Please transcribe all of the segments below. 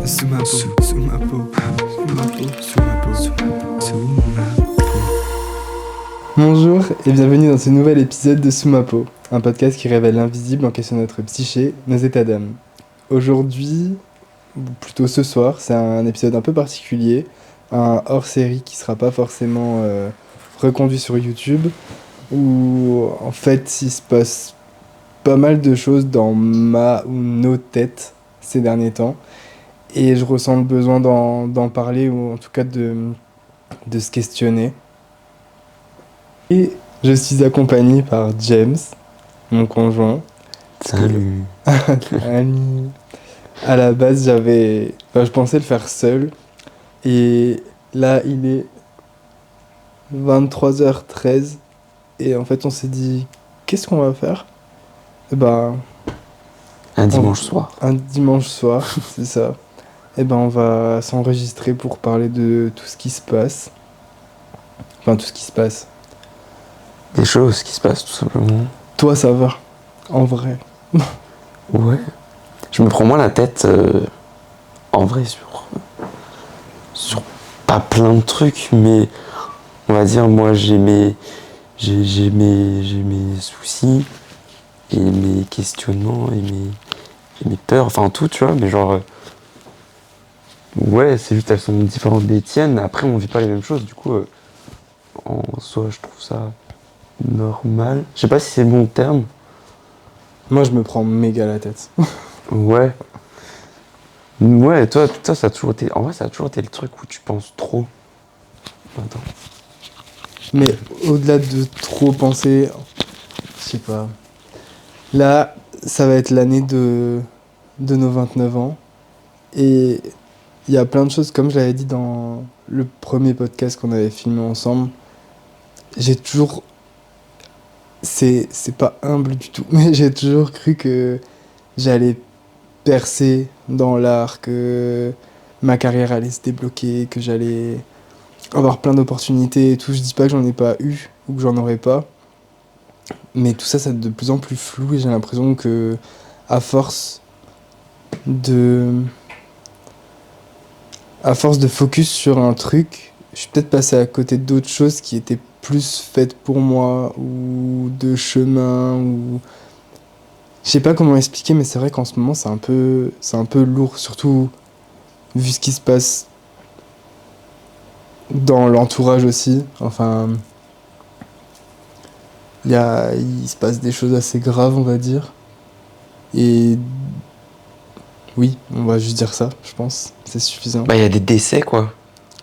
Sous ma peau, sous ma peau, sous ma peau, sous ma peau, sous ma peau. Bonjour et bienvenue dans ce nouvel épisode de Sous ma peau, un podcast qui révèle l'invisible en question de notre psyché, nos états d'âme. Aujourd'hui, ou plutôt ce soir, c'est un épisode un peu particulier, un hors-série qui sera pas forcément reconduit sur YouTube, où en fait il se passe pas mal de choses dans ma ou nos têtes ces derniers temps, et je ressens le besoin d'en parler, ou en tout cas de se questionner. Et je suis accompagné par James, mon conjoint. Salut. Annie. À la base, je pensais le faire seul. Et là, il est 23h13. Et en fait, on s'est dit, qu'est-ce qu'on va faire? Et Un dimanche soir. un dimanche soir, c'est ça. Et on va s'enregistrer pour parler de tout ce qui se passe. Enfin, tout ce qui se passe. Des choses qui se passent tout simplement. Toi, ça va, en vrai. Ouais. Je me prends moins la tête en vrai sur pas plein de trucs, mais on va dire moi j'ai mes soucis et mes questionnements et mes peurs, enfin tout tu vois, mais genre ouais, c'est juste elles sont différentes des tiennes, après on vit pas les mêmes choses, du coup en soi je trouve ça normal. Je sais pas si c'est le bon terme. Moi, je me prends méga la tête. Ouais. Ouais, toi, ça a toujours été. En vrai, ça a toujours été le truc où tu penses trop. Attends. Mais au-delà de trop penser, je sais pas. Là, ça va être l'année de nos 29 ans. Et il y a plein de choses, comme je l'avais dit dans le premier podcast qu'on avait filmé ensemble. J'ai toujours. C'est pas humble du tout, mais j'ai toujours cru que j'allais percer dans l'art, que ma carrière allait se débloquer, que j'allais avoir plein d'opportunités et tout. Je dis pas que j'en ai pas eu ou que j'en aurais pas. Mais tout ça, c'est de plus en plus flou et j'ai l'impression que, à force de, à force de focus sur un truc, je suis peut-être passé à côté d'autres choses qui étaient plus faites pour moi ou de chemin ou je sais pas comment expliquer, mais c'est vrai qu'en ce moment c'est un peu lourd, surtout vu ce qui se passe dans l'entourage aussi. Enfin, il se passe des choses assez graves, on va dire. Et oui, on va juste dire ça, je pense. C'est suffisant. Bah, il y a des décès, quoi.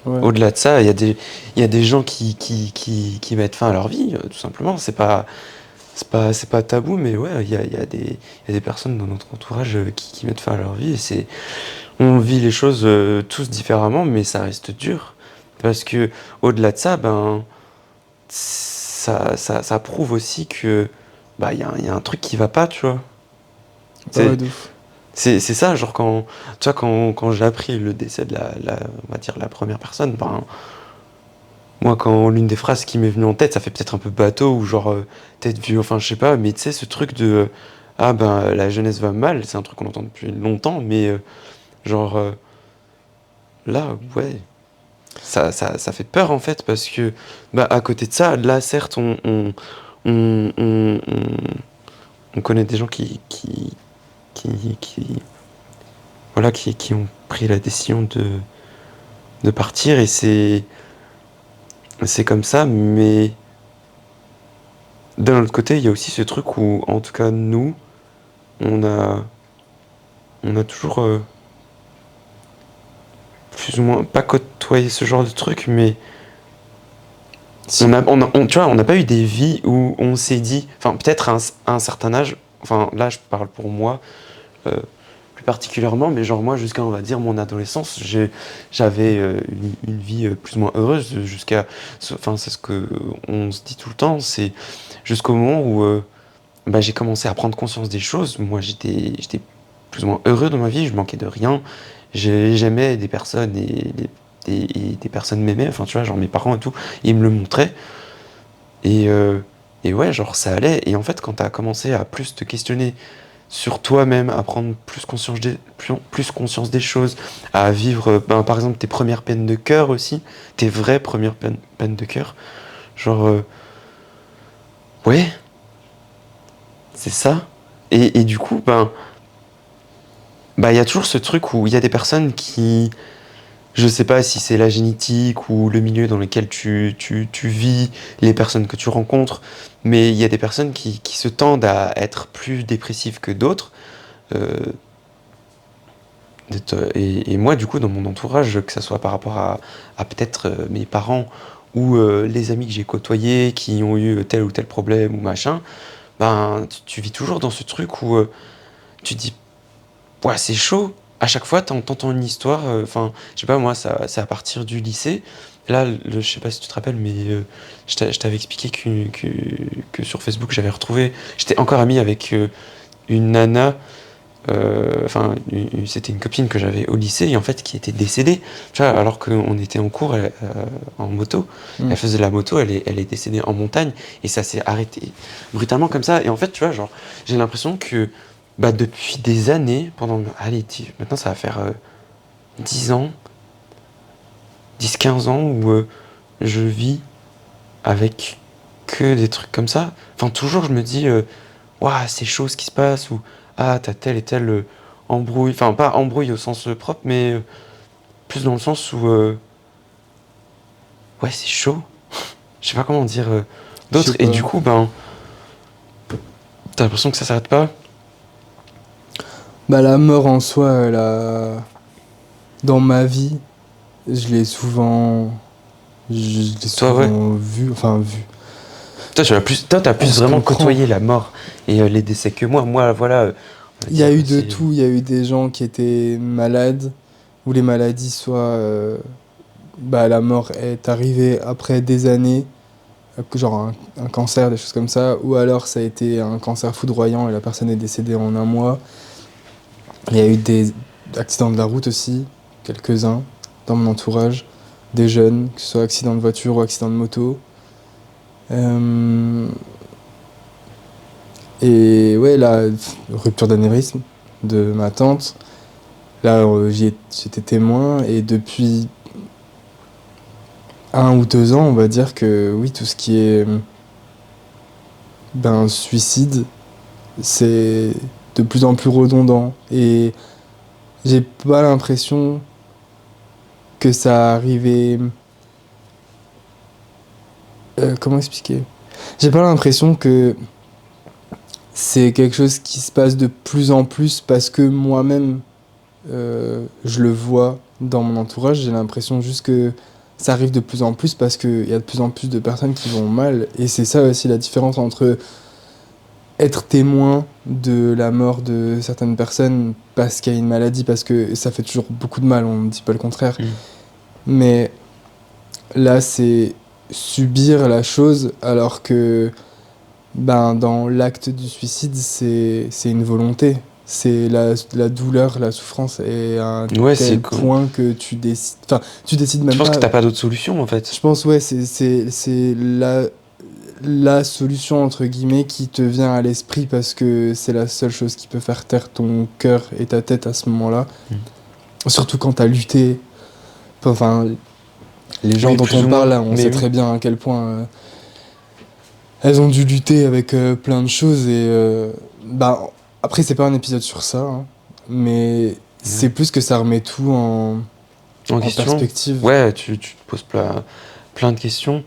Ouais. Au-delà de ça, il y a des gens qui mettent fin à leur vie, tout simplement. C'est pas tabou, mais ouais, il y a des personnes dans notre entourage qui mettent fin à leur vie. On vit les choses tous différemment, mais ça reste dur. Parce que, au-delà de ça, ben, ça prouve aussi que, bah, il y a un truc qui va pas, tu vois. Bah ouais, C'est, de ouf. c'est ça, genre tu vois, quand j'ai appris le décès de on va dire la première personne, ben, moi, quand l'une des phrases qui m'est venue en tête, ça fait peut-être un peu bateau ou genre tête vieux, enfin je sais pas, mais tu sais, ce truc de ah ben la jeunesse va mal, c'est un truc qu'on entend depuis longtemps, mais genre là, ouais, ça fait peur en fait, parce que bah à côté de ça, là certes, on, on, on- on connaît des gens qui voilà, qui ont pris la décision de partir et c'est comme ça, mais d'un autre côté, il y a aussi ce truc où, en tout cas, nous, on a, on a toujours plus ou moins pas côtoyé ce genre de truc, mais Si. tu vois, on n'a pas eu des vies où on s'est dit, enfin, peut-être à un certain âge, enfin, là, je parle pour moi, euh, plus particulièrement, mais genre, moi, jusqu'à, on va dire, mon adolescence, j'avais une vie plus ou moins heureuse enfin, c'est ce que on se dit tout le temps, c'est jusqu'au moment où bah, j'ai commencé à prendre conscience des choses. Moi, j'étais plus ou moins heureux dans ma vie, je manquais de rien. J'aimais des personnes et des personnes m'aimaient, enfin, tu vois, genre mes parents et tout, ils me le montraient. Et, euh, et ouais, genre, ça allait. Et en fait, quand t'as commencé à plus te questionner sur toi-même, à prendre plus conscience des choses, à vivre, par exemple, tes premières peines de cœur aussi, tes vraies premières peines de cœur. Genre, ouais, c'est ça. Et du coup, il y a toujours ce truc où il y a des personnes qui, je sais pas si c'est la génétique ou le milieu dans lequel tu vis, les personnes que tu rencontres, mais il y a des personnes qui se tendent à être plus dépressives que d'autres. Euh, et moi, du coup, dans mon entourage, que ce soit par rapport à peut-être mes parents ou les amis que j'ai côtoyés qui ont eu tel ou tel problème ou machin, tu vis toujours dans ce truc où tu te dis, ouais, c'est chaud. À chaque fois, t'entends une histoire. Enfin, je sais pas, moi, c'est à partir du lycée. Là, je sais pas si tu te rappelles, mais je t'avais expliqué que sur Facebook, j'avais retrouvé. J'étais encore ami avec une nana. C'était une copine que j'avais au lycée et en fait qui était décédée. Tu vois, alors qu'on était en cours en moto. Elle faisait la moto, elle est décédée en montagne et ça s'est arrêté brutalement comme ça. Et en fait, tu vois, genre, j'ai l'impression que depuis des années, maintenant ça va faire 10 ans, 10-15 ans où je vis avec que des trucs comme ça. Enfin, toujours je me dis, ouah, c'est chaud ce qui se passe, ou ah, t'as tel et tel embrouille. Enfin, pas embrouille au sens propre, mais plus dans le sens où, ouais, c'est chaud. Je sais pas comment dire d'autres. Et du coup, t'as l'impression que ça s'arrête pas. La mort en soi, dans ma vie, je l'ai souvent vu. Toi, t'as plus vraiment côtoyé la mort et les décès que moi. Moi, voilà. Il y a eu de tout. Il y a eu des gens qui étaient malades, où les maladies soit... la mort est arrivée après des années, genre un cancer, des choses comme ça, ou alors ça a été un cancer foudroyant et la personne est décédée en un mois. Il y a eu des accidents de la route aussi, quelques-uns, dans mon entourage, des jeunes, que ce soit accident de voiture ou accident de moto. Et ouais, la rupture d'anévrisme de ma tante, là j'étais témoin et depuis 1 ou 2 ans, on va dire que oui, tout ce qui est suicide, c'est de plus en plus redondant. Et j'ai pas l'impression que ça arrivait... comment expliquer ? J'ai pas l'impression que c'est quelque chose qui se passe de plus en plus parce que moi-même, je le vois dans mon entourage. J'ai l'impression juste que ça arrive de plus en plus parce qu'il y a de plus en plus de personnes qui vont mal. Et c'est ça aussi la différence entre être témoin de la mort de certaines personnes parce qu'il y a une maladie, parce que ça fait toujours beaucoup de mal, on ne dit pas le contraire. Mais là, c'est subir la chose alors que dans l'acte du suicide, c'est une volonté. C'est la douleur, la souffrance est à un tel point que tu décides... Enfin, tu décides même pas... Je pense que t'as pas d'autre solution, en fait. Je pense, ouais, c'est la solution, entre guillemets, qui te vient à l'esprit parce que c'est la seule chose qui peut faire taire ton cœur et ta tête à ce moment-là. Surtout quand t'as lutté. Enfin, les gens dont on parle, là, on sait très bien à quel point... elles ont dû lutter avec plein de choses et... après, c'est pas un épisode sur ça, hein, mais c'est plus que ça remet tout en perspective. Ouais, tu te poses plein de questions.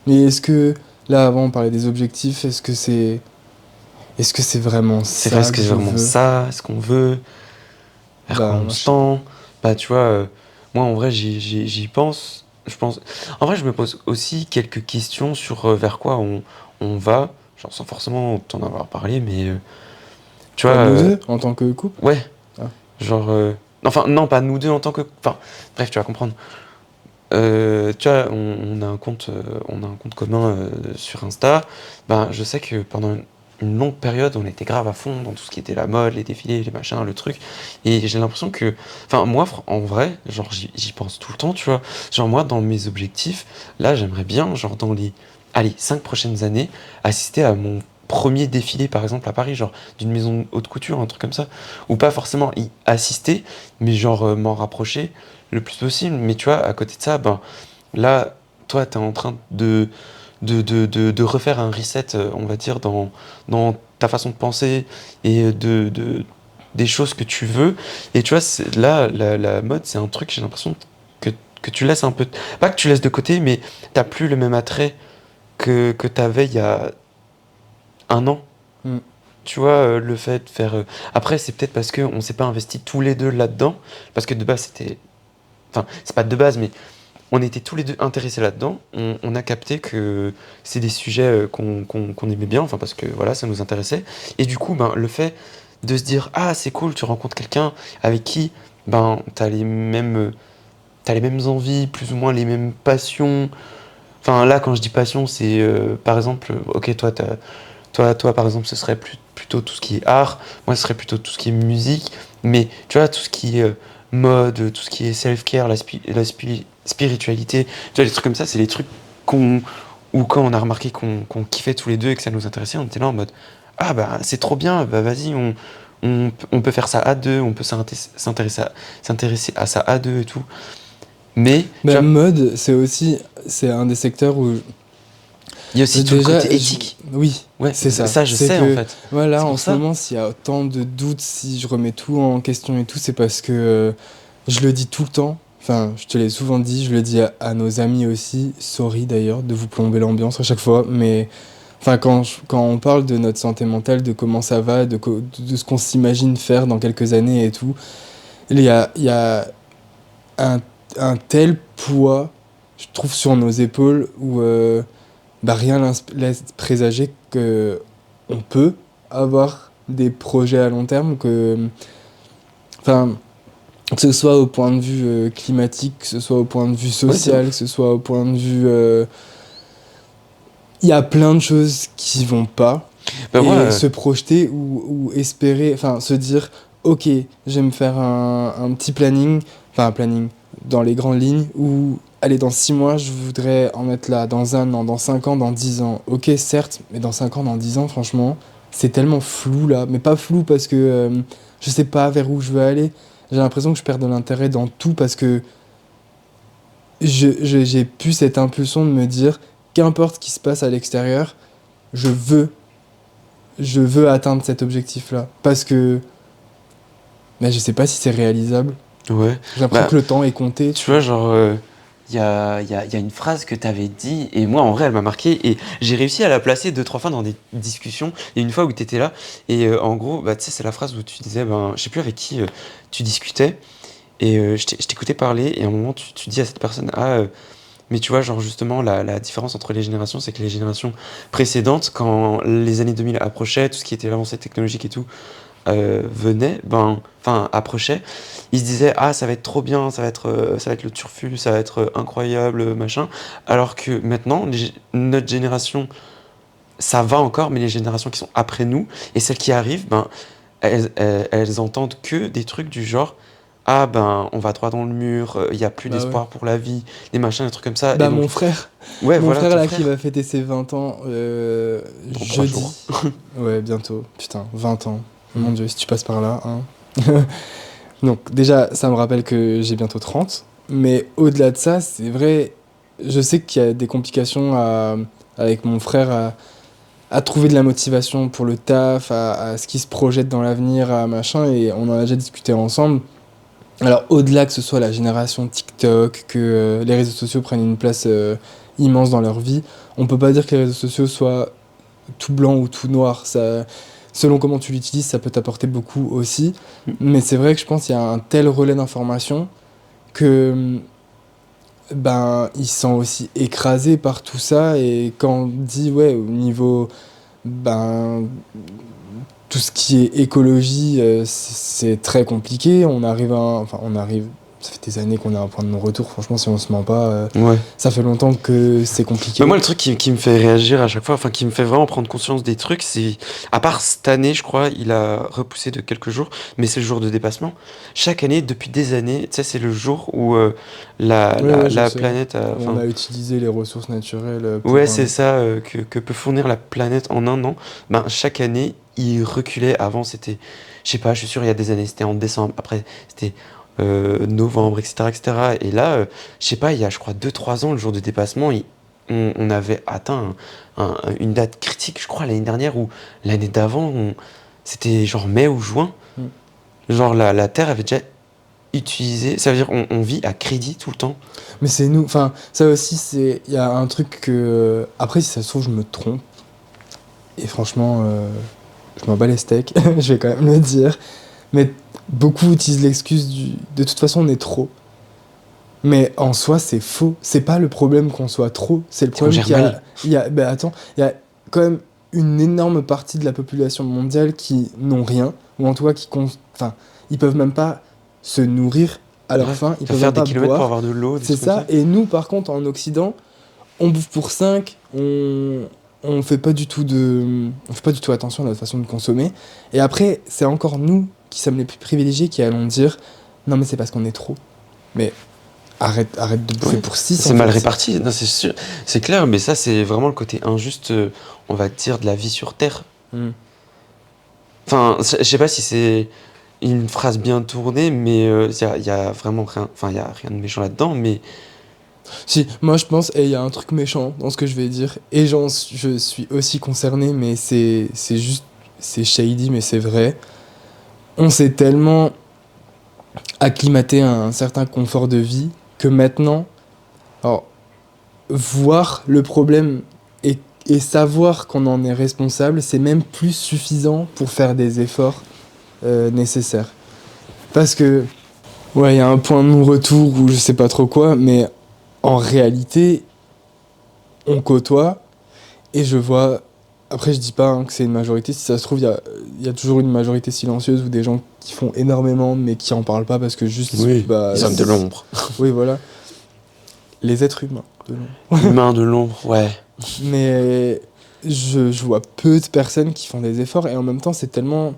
Mais est-ce que, là, avant, on parlait des objectifs, est-ce que c'est vraiment ça? Est-ce que c'est vraiment ça, ce qu'on veut? Vers quoi on se tend? Tu vois, moi, en vrai, j'y pense. En vrai, je me pose aussi quelques questions sur vers quoi on va, genre sans forcément t'en avoir parlé, mais tu vois. Nous deux, en tant que couple? Ouais. Genre. Enfin, non, pas nous deux en tant que. Enfin, bref, tu vas comprendre. Tu vois, on a un compte commun sur Insta. Je sais que pendant une longue période, on était grave à fond dans tout ce qui était la mode, les défilés, les machins, le truc. Et j'ai l'impression que, enfin, moi, en vrai, genre, j'y pense tout le temps, tu vois. Genre, moi, dans mes objectifs, là, j'aimerais bien, genre, dans les 5 prochaines années, assister à mon premier défilé par exemple à Paris, genre d'une maison haute couture, un truc comme ça, ou pas forcément y assister, mais genre m'en rapprocher le plus possible. Mais tu vois, à côté de ça, ben là, toi, t'es en train de refaire un reset, on va dire, dans ta façon de penser et des choses que tu veux. Et tu vois, là, la mode, c'est un truc, j'ai l'impression que, que tu laisses un peu, pas que tu laisses de côté, mais t'as plus le même attrait que t'avais il y a un an. Mm. Tu vois, le fait de faire. Après, c'est peut-être parce qu'on s'est pas investi tous les deux là-dedans. Parce que de base, c'était. Enfin, c'est pas de base, mais on était tous les deux intéressés là-dedans. On a capté que c'est des sujets qu'on aimait bien, enfin, parce que voilà, ça nous intéressait. Et du coup, ben, le fait de se dire, ah, c'est cool, tu rencontres quelqu'un avec qui ben, t'as les mêmes envies, plus ou moins les mêmes passions. Enfin, là, quand je dis passion, c'est par exemple, ok, toi, par exemple, ce serait plutôt tout ce qui est art, moi, ce serait plutôt tout ce qui est musique, mais tu vois, tout ce qui est mode, tout ce qui est self-care, spiritualité, tu vois, les trucs comme ça, c'est les trucs ou quand on a remarqué qu'on kiffait tous les deux et que ça nous intéressait, on était là en mode, ah bah, c'est trop bien, bah vas-y, on peut faire ça à deux, on peut s'intéresser à ça à deux et tout. Mais, tu Bah, vois, mode, c'est un des secteurs où il y a aussi tout le déjà, côté éthique. oui, Ouais, c'est ça. Ça, je C'est sais, que, en fait. voilà, C'est en pour ce ça. moment, s'il y a autant de doutes, si je remets tout en question et tout, c'est parce que je le dis tout le temps. Enfin, je te l'ai souvent dit, je le dis à nos amis aussi. Sorry d'ailleurs de vous plomber l'ambiance à chaque fois, mais enfin, quand on parle de notre santé mentale, de comment ça va, de ce qu'on s'imagine faire dans quelques années et tout, il y a un, un tel poids, je trouve, sur nos épaules où bah, rien laisse présager que on peut avoir des projets à long terme, enfin, que ce soit au point de vue climatique, que ce soit au point de vue Ouais, de social, que ouf. ce soit au point de vue... Il y a plein de choses qui vont pas. Bah, moi, Et se projeter ou espérer, enfin se dire, ok, je vais me faire un petit planning, enfin un planning dans les grandes lignes, où, allez, dans 6 mois, je voudrais en être là, dans un an, dans 5 ans, dans 10 ans. Ok, certes, mais dans 5 ans, dans 10 ans, franchement, c'est tellement flou là, mais pas flou parce que je sais pas vers où je veux aller. J'ai l'impression que je perds de l'intérêt dans tout parce que j'ai plus cette impulsion de me dire, qu'importe ce qui se passe à l'extérieur, je veux je veux atteindre cet objectif-là. Parce que mais je sais pas si c'est réalisable. ouais. J'ai l'impression Bah, que le temps est compté. tu vois, genre, il y a une phrase que t'avais dit, et moi, en vrai, elle m'a marqué, et j'ai réussi à la placer deux, trois fois dans des discussions, et une fois où t'étais là, et en gros, bah, tu sais, c'est la phrase où tu disais, ben, je sais plus avec qui tu discutais, et je t'écoutais parler, et à un moment, tu dis à cette personne, ah, mais tu vois, genre, justement, la différence entre les générations, c'est que les générations précédentes, quand les années 2000 approchaient, tout ce qui était l'avancée technologique et tout, venait, ben, enfin approchait, il se disait ah ça va être trop bien, ça va être le turfu, ça va être incroyable, machin. Alors que maintenant, notre génération, ça va encore, mais les générations qui sont après nous et celles qui arrivent, ben elles entendent que des trucs du genre ah ben on va droit dans le mur, il y a plus Bah ouais. d'espoir pour la vie, des machins, des trucs comme ça. Et Bah donc mon frère, ouais mon voilà frère ton là frère qui va fêter ses 20 ans dans 3 jours. jeudi. Ouais, bientôt. Putain, 20 ans. Mon Mm. Dieu, si tu passes par là, hein. Donc déjà, ça me rappelle que j'ai bientôt 30. Mais au-delà de ça, c'est vrai, je sais qu'il y a des complications avec mon frère à trouver de la motivation pour le taf, à ce qui se projette dans l'avenir, à machin, et on en a déjà discuté ensemble. Alors, au-delà que ce soit la génération TikTok, que les réseaux sociaux prennent une place immense dans leur vie, on peut pas dire que les réseaux sociaux soient tout blanc ou tout noir. Ça, selon comment tu l'utilises, ça peut t'apporter beaucoup aussi. Mais c'est vrai que je pense qu'il y a un tel relais d'informations que ben, ils sont aussi écrasés par tout ça. Et quand on dit, ouais, au niveau ben, tout ce qui est écologie, c'est très compliqué. On arrive, ça fait des années qu'on est à un point de non-retour. Franchement, si on se ment pas, Ouais. ça fait longtemps que c'est compliqué. Mais moi, le truc qui me fait réagir à chaque fois, enfin, qui me fait vraiment prendre conscience des trucs, c'est, à part cette année, je crois, il a repoussé de quelques jours, mais c'est le jour de dépassement. Chaque année, depuis des années, tu sais, c'est le jour où Ouais, je la sais. planète a, On enfin, a utilisé les ressources naturelles pour... ouais, c'est ça, que peut fournir la planète en un an. Ben, chaque année, il reculait. Avant, c'était, je sais pas, je suis sûr, il y a des années, c'était en décembre. Après, c'était novembre, etc., etc. Et là, je sais pas, il y a, je crois, 2 3 ans, le jour de dépassement, on avait atteint une date critique, je crois, l'année dernière ou l'année d'avant. C'était genre mai ou juin. Mm. Genre, la Terre avait déjà utilisé. Ça veut dire on vit à crédit tout le temps. Mais c'est nous, enfin, ça aussi, c'est... Il y a un truc que... Après, si ça se trouve, je me trompe. Et franchement, je m'en bats les steaks, je vais quand même le dire. Mais beaucoup utilisent l'excuse du... De toute façon, on est trop. Mais en soi, c'est faux. C'est pas le problème qu'on soit trop. C'est le C'est qu'on problème gère mal. Ben attends, il y a quand même une énorme partie de la population mondiale qui n'ont rien. Ou en tout cas, enfin, ils peuvent même pas se nourrir à leur Ouais. faim. Ils Ça peuvent faire même des pas kilomètres boire. pour avoir de l'eau, des C'est trucs comme ça. Et nous, par contre, en Occident, on bouffe pour 5, on fait pas du tout attention à notre façon de consommer. Et après, c'est encore nous qui sommes les plus privilégiés qui allons dire non, mais c'est parce qu'on est trop. Mais arrête de bouffer Ouais. pour 6. C'est mal réparti, non, c'est sûr, c'est clair, mais ça c'est vraiment le côté injuste, on va dire, de la vie sur Terre. Enfin, je sais pas si c'est une phrase bien tournée, mais y a vraiment rien, enfin il y a rien de méchant là-dedans, mais Si, moi je pense, et il y a un truc méchant dans ce que je vais dire, et je suis aussi concerné, mais c'est juste, c'est shady, mais c'est vrai. On s'est tellement acclimaté à un certain confort de vie que maintenant, alors, voir le problème et savoir qu'on en est responsable, c'est même plus suffisant pour faire des efforts nécessaires. Parce que, ouais, il y a un point de non-retour ou je sais pas trop quoi, mais en réalité, on côtoie et je vois. Après, je dis pas hein, que c'est une majorité. Si ça se trouve, il y a toujours une majorité silencieuse ou des gens qui font énormément mais qui en parlent pas parce que juste. Bah, les hommes de l'ombre. Oui, voilà. Les êtres humains de l'ombre. Humains de l'ombre, ouais. Mais je vois peu de personnes qui font des efforts et en même temps, c'est tellement.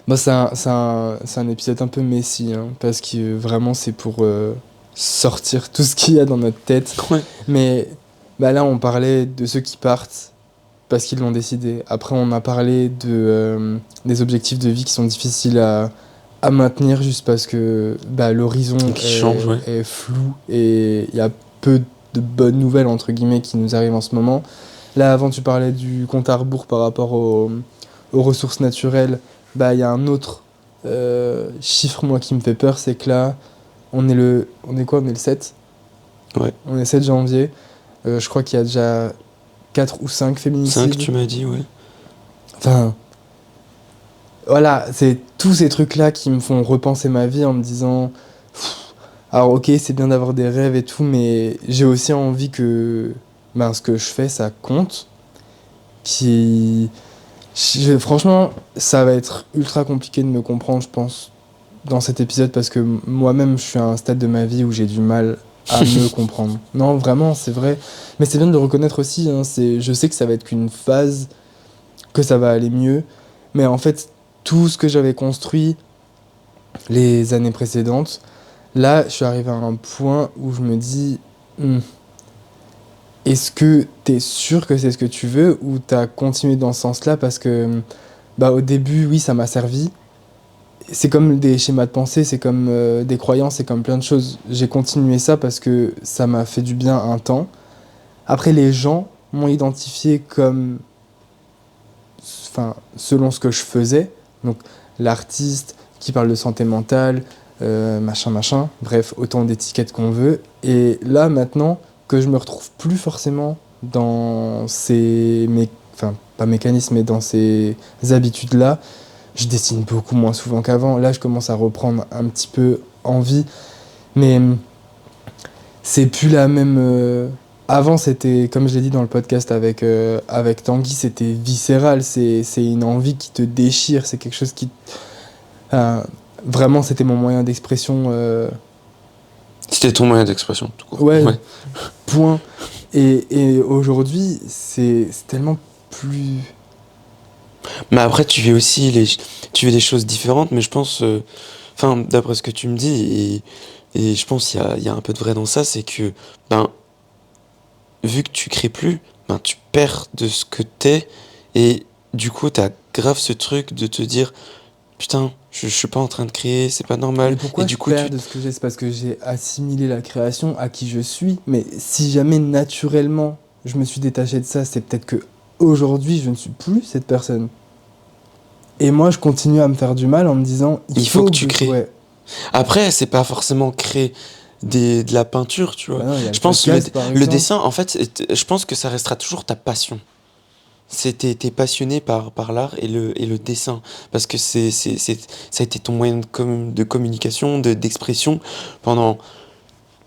Bah, c'est un épisode un peu messy hein, parce que vraiment, c'est pour sortir tout ce qu'il y a dans notre tête. Ouais. Mais bah là, on parlait de ceux qui partent parce qu'ils l'ont décidé. Après, on a parlé des objectifs de vie qui sont difficiles à maintenir juste parce que bah, l'horizon Qui change, ouais. est flou et il y a peu de bonnes nouvelles, entre guillemets, qui nous arrivent en ce moment. Là, avant, tu parlais du compte à rebours par rapport aux ressources naturelles. Bah, il y a un autre chiffre, moi, qui me fait peur, c'est que là, on est le 7 ? Ouais. On est 7 janvier. Je crois qu'il y a déjà 4 ou 5 féminicides. 5, tu m'as dit, ouais. Enfin, voilà, c'est tous ces trucs-là qui me font repenser ma vie en me disant... Alors ok, c'est bien d'avoir des rêves et tout, mais j'ai aussi envie que ce que je fais, ça compte. Franchement, ça va être ultra compliqué de me comprendre, je pense, dans cet épisode, parce que moi-même, je suis à un stade de ma vie où j'ai du mal à me comprendre. Non, vraiment, c'est vrai. Mais c'est bien de le reconnaître aussi. Hein, je sais que ça va être qu'une phase, que ça va aller mieux. Mais en fait, tout ce que j'avais construit les années précédentes, là, je suis arrivé à un point où je me dis... Est-ce que t'es sûr que c'est ce que tu veux ou t'as continué dans ce sens-là parce que bah, au début, oui, ça m'a servi. C'est comme des schémas de pensée, c'est comme des croyances, c'est comme plein de choses. J'ai continué ça parce que ça m'a fait du bien un temps. Après, les gens m'ont identifié comme... Enfin, selon ce que je faisais. Donc, l'artiste qui parle de santé mentale, machin. Bref, autant d'étiquettes qu'on veut. Et là, maintenant... que je me retrouve plus forcément dans pas mécanismes, mais dans ces habitudes-là. Je dessine beaucoup moins souvent qu'avant. Là, je commence à reprendre un petit peu envie. Mais c'est plus la même... Avant, c'était, comme je l'ai dit dans le podcast avec Tanguy, c'était viscéral. C'est une envie qui te déchire. C'est quelque chose qui... vraiment, c'était mon moyen d'expression. C'était ton moyen d'expression, tout court. Ouais, point. Et aujourd'hui, c'est tellement plus... Mais après, tu fais des choses différentes, mais je pense, enfin, d'après ce que tu me dis, et je pense qu'il y a un peu de vrai dans ça, c'est que, ben, vu que tu crées plus, ben, tu perds de ce que t'es, et du coup, t'as grave ce truc de te dire, putain, je suis pas en train de créer, c'est pas normal, Mais et pourquoi du je coup, perds de ce que j'ai? C'est parce que j'ai assimilé la création à qui je suis. Mais si jamais naturellement je me suis détaché de ça, c'est peut-être que aujourd'hui je ne suis plus cette personne. Et moi je continue à me faire du mal en me disant il faut que tu je... crées. Ouais. Après, c'est pas forcément créer de la peinture, tu vois. Bah non, il y a Je le pense podcast par le exemple. dessin, en fait, je pense que ça restera toujours ta passion. T'es passionné par l'art et le dessin. Parce que ça a été ton moyen de communication, d'expression pendant,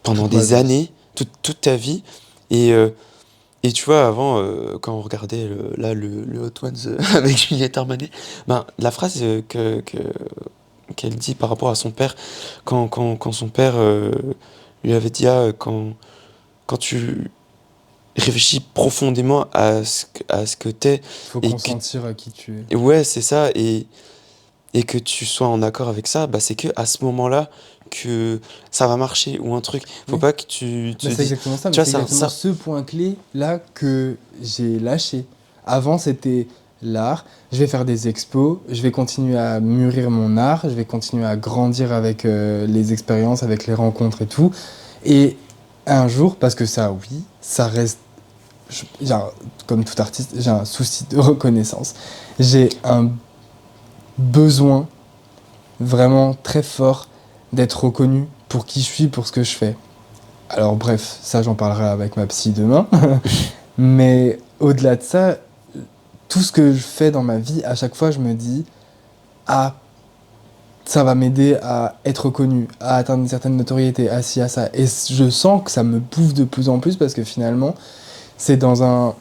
pendant Toute ma des vie. années, toute ta vie. Et, euh, et tu vois, avant, quand on regardait le Hot Ones avec Juliette Armanet, ben, la phrase qu'elle dit par rapport à son père, quand son père lui avait dit, ah, quand tu réfléchis profondément à ce que t'es, Il faut et que, consentir à qui tu es. ouais, c'est ça, et que tu sois en accord avec ça, bah, c'est que à ce moment-là que ça va marcher, ou un truc. Faut Oui. pas que tu te Mais c'est dis, exactement ça, mais tu vois, c'est exactement ce point clé là que j'ai lâché. Avant, c'était l'art. Je vais faire des expos, je vais continuer à mûrir mon art, je vais continuer à grandir avec les expériences, avec les rencontres et tout. Et un jour, parce que ça, oui, ça reste. Comme tout artiste, j'ai un souci de reconnaissance. J'ai un besoin vraiment très fort d'être reconnu pour qui je suis, pour ce que je fais. Alors bref, ça j'en parlerai avec ma psy demain. Mais au-delà de ça, tout ce que je fais dans ma vie, à chaque fois je me dis, ah, ça va m'aider à être reconnu, à atteindre une certaine notoriété, à ci, à ça. Et je sens que ça me bouffe de plus en plus parce que finalement, c'est dans un...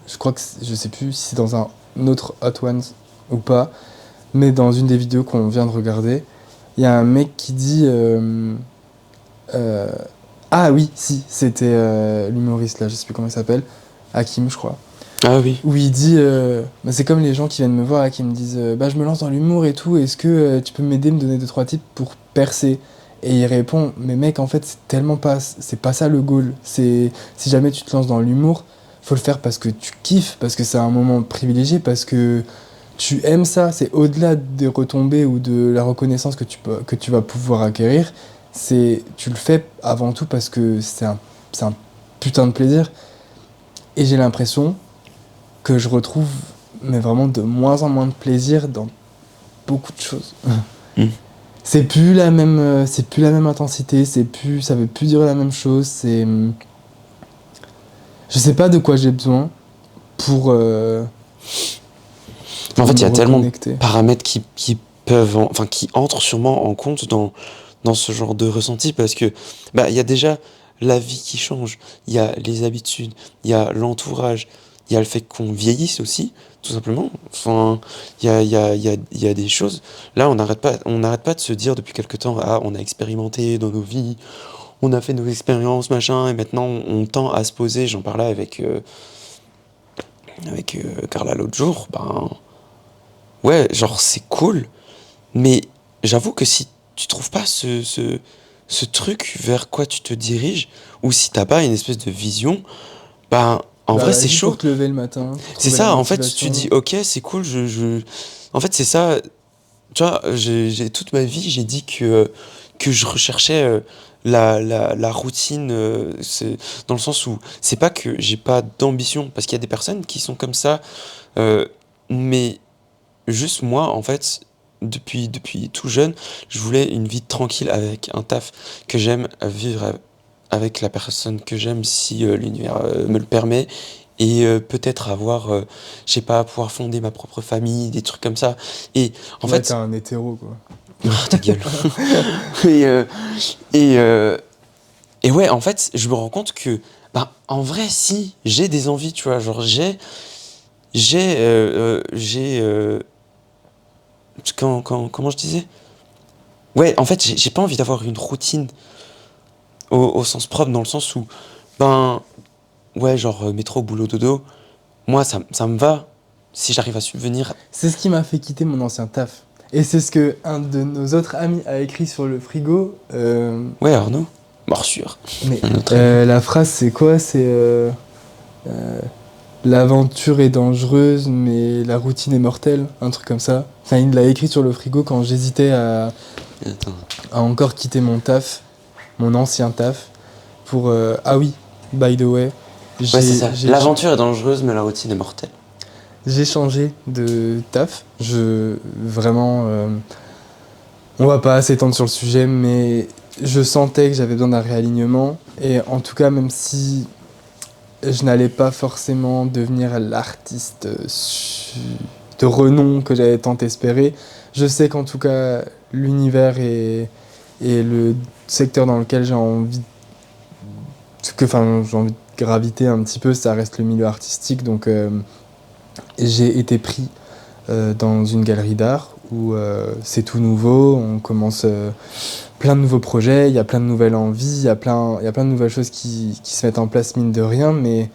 Je crois que... Je sais plus si c'est dans un autre Hot Ones ou pas, mais dans une des vidéos qu'on vient de regarder, il y a un mec qui dit... Euh, ah oui, si, c'était l'humoriste là, je sais plus comment il s'appelle, Hakim, je crois. ah oui, Où il dit, bah, c'est comme les gens qui viennent me voir et qui me disent, bah je me lance dans l'humour et tout, est-ce que tu peux m'aider, me donner 2-3 tips pour percer? Et il répond, mais mec, en fait, c'est tellement pas, c'est pas ça le goal. C'est, si jamais tu te lances dans l'humour, faut le faire parce que tu kiffes, parce que c'est un moment privilégié, parce que tu aimes ça. C'est au-delà des retombées ou de la reconnaissance que tu vas pouvoir acquérir. C'est, tu le fais avant tout parce que c'est un putain de plaisir. Et j'ai l'impression que je retrouve, mais vraiment de moins en moins de plaisir dans beaucoup de choses. Mm. C'est plus la même intensité, ça veut plus dire la même chose. Je sais pas de quoi j'ai besoin pour. en fait, il y a me tellement de reconnecter. paramètres qui peuvent, enfin, qui entrent sûrement en compte dans ce genre de ressenti, parce que, bah, il y a déjà la vie qui change, il y a les habitudes, il y a l'entourage, il y a le fait qu'on vieillisse aussi, tout simplement. Enfin, il y a des choses. Là, on n'arrête pas de se dire depuis quelque temps, ah, on a expérimenté dans nos vies, on a fait nos expériences, machin, et maintenant on tend à se poser. J'en parlais avec Carla l'autre jour. Ben, ouais, genre, c'est cool, mais j'avoue que si tu trouves pas ce truc vers quoi tu te diriges, ou si t'as pas une espèce de vision, ben, en Bah, vrai, c'est vas-y chaud. pour te lever le matin. C'est Trouver la ça, en fait, tu motivation. dis, ok, c'est cool, En fait, c'est ça, tu vois, toute ma vie, j'ai dit que je recherchais la routine, dans le sens où c'est pas que j'ai pas d'ambition, parce qu'il y a des personnes qui sont comme ça, euh, mais juste moi, en fait, depuis tout jeune, je voulais une vie tranquille avec un taf que j'aime, vivre avec la personne que j'aime si l'univers me le permet, et peut-être avoir, je sais pas, pouvoir fonder ma propre famille, des trucs comme ça. Et en Ouais, t'es fait, un hétéro, quoi. ah, ta gueule. Et, et, euh, et ouais, en fait, je me rends compte que, bah, en vrai, si, j'ai des envies, tu vois, genre, j'ai, comment je disais? Ouais, en fait, j'ai pas envie d'avoir une routine au sens propre, dans le sens où, ben, ouais, genre métro, boulot, dodo, moi, ça me va si j'arrive à subvenir. C'est ce qui m'a fait quitter mon ancien taf. Et c'est ce que un de nos autres amis a écrit sur le frigo. Ouais, Arnaud, morsure. Mais Un autre ami. la phrase, c'est quoi? C'est euh, l'aventure est dangereuse, mais la routine est mortelle. Un truc comme ça. Enfin, il l'a écrit sur le frigo quand j'hésitais Attends. à encore quitter mon taf, mon ancien taf. Ah oui, by the way. Ouais, c'est ça. j'ai- L'aventure est dangereuse, mais la routine est mortelle. J'ai changé de taf. Vraiment, on va pas s'étendre sur le sujet, mais je sentais que j'avais besoin d'un réalignement. Et en tout cas, même si je n'allais pas forcément devenir l'artiste de renom que j'avais tant espéré, je sais qu'en tout cas, l'univers et le secteur dans lequel j'ai envie de graviter un petit peu, ça reste le milieu artistique. Donc, j'ai été pris dans une galerie d'art où c'est tout nouveau, on commence plein de nouveaux projets, il y a plein de nouvelles envies, il y a plein de nouvelles choses qui se mettent en place mine de rien, mais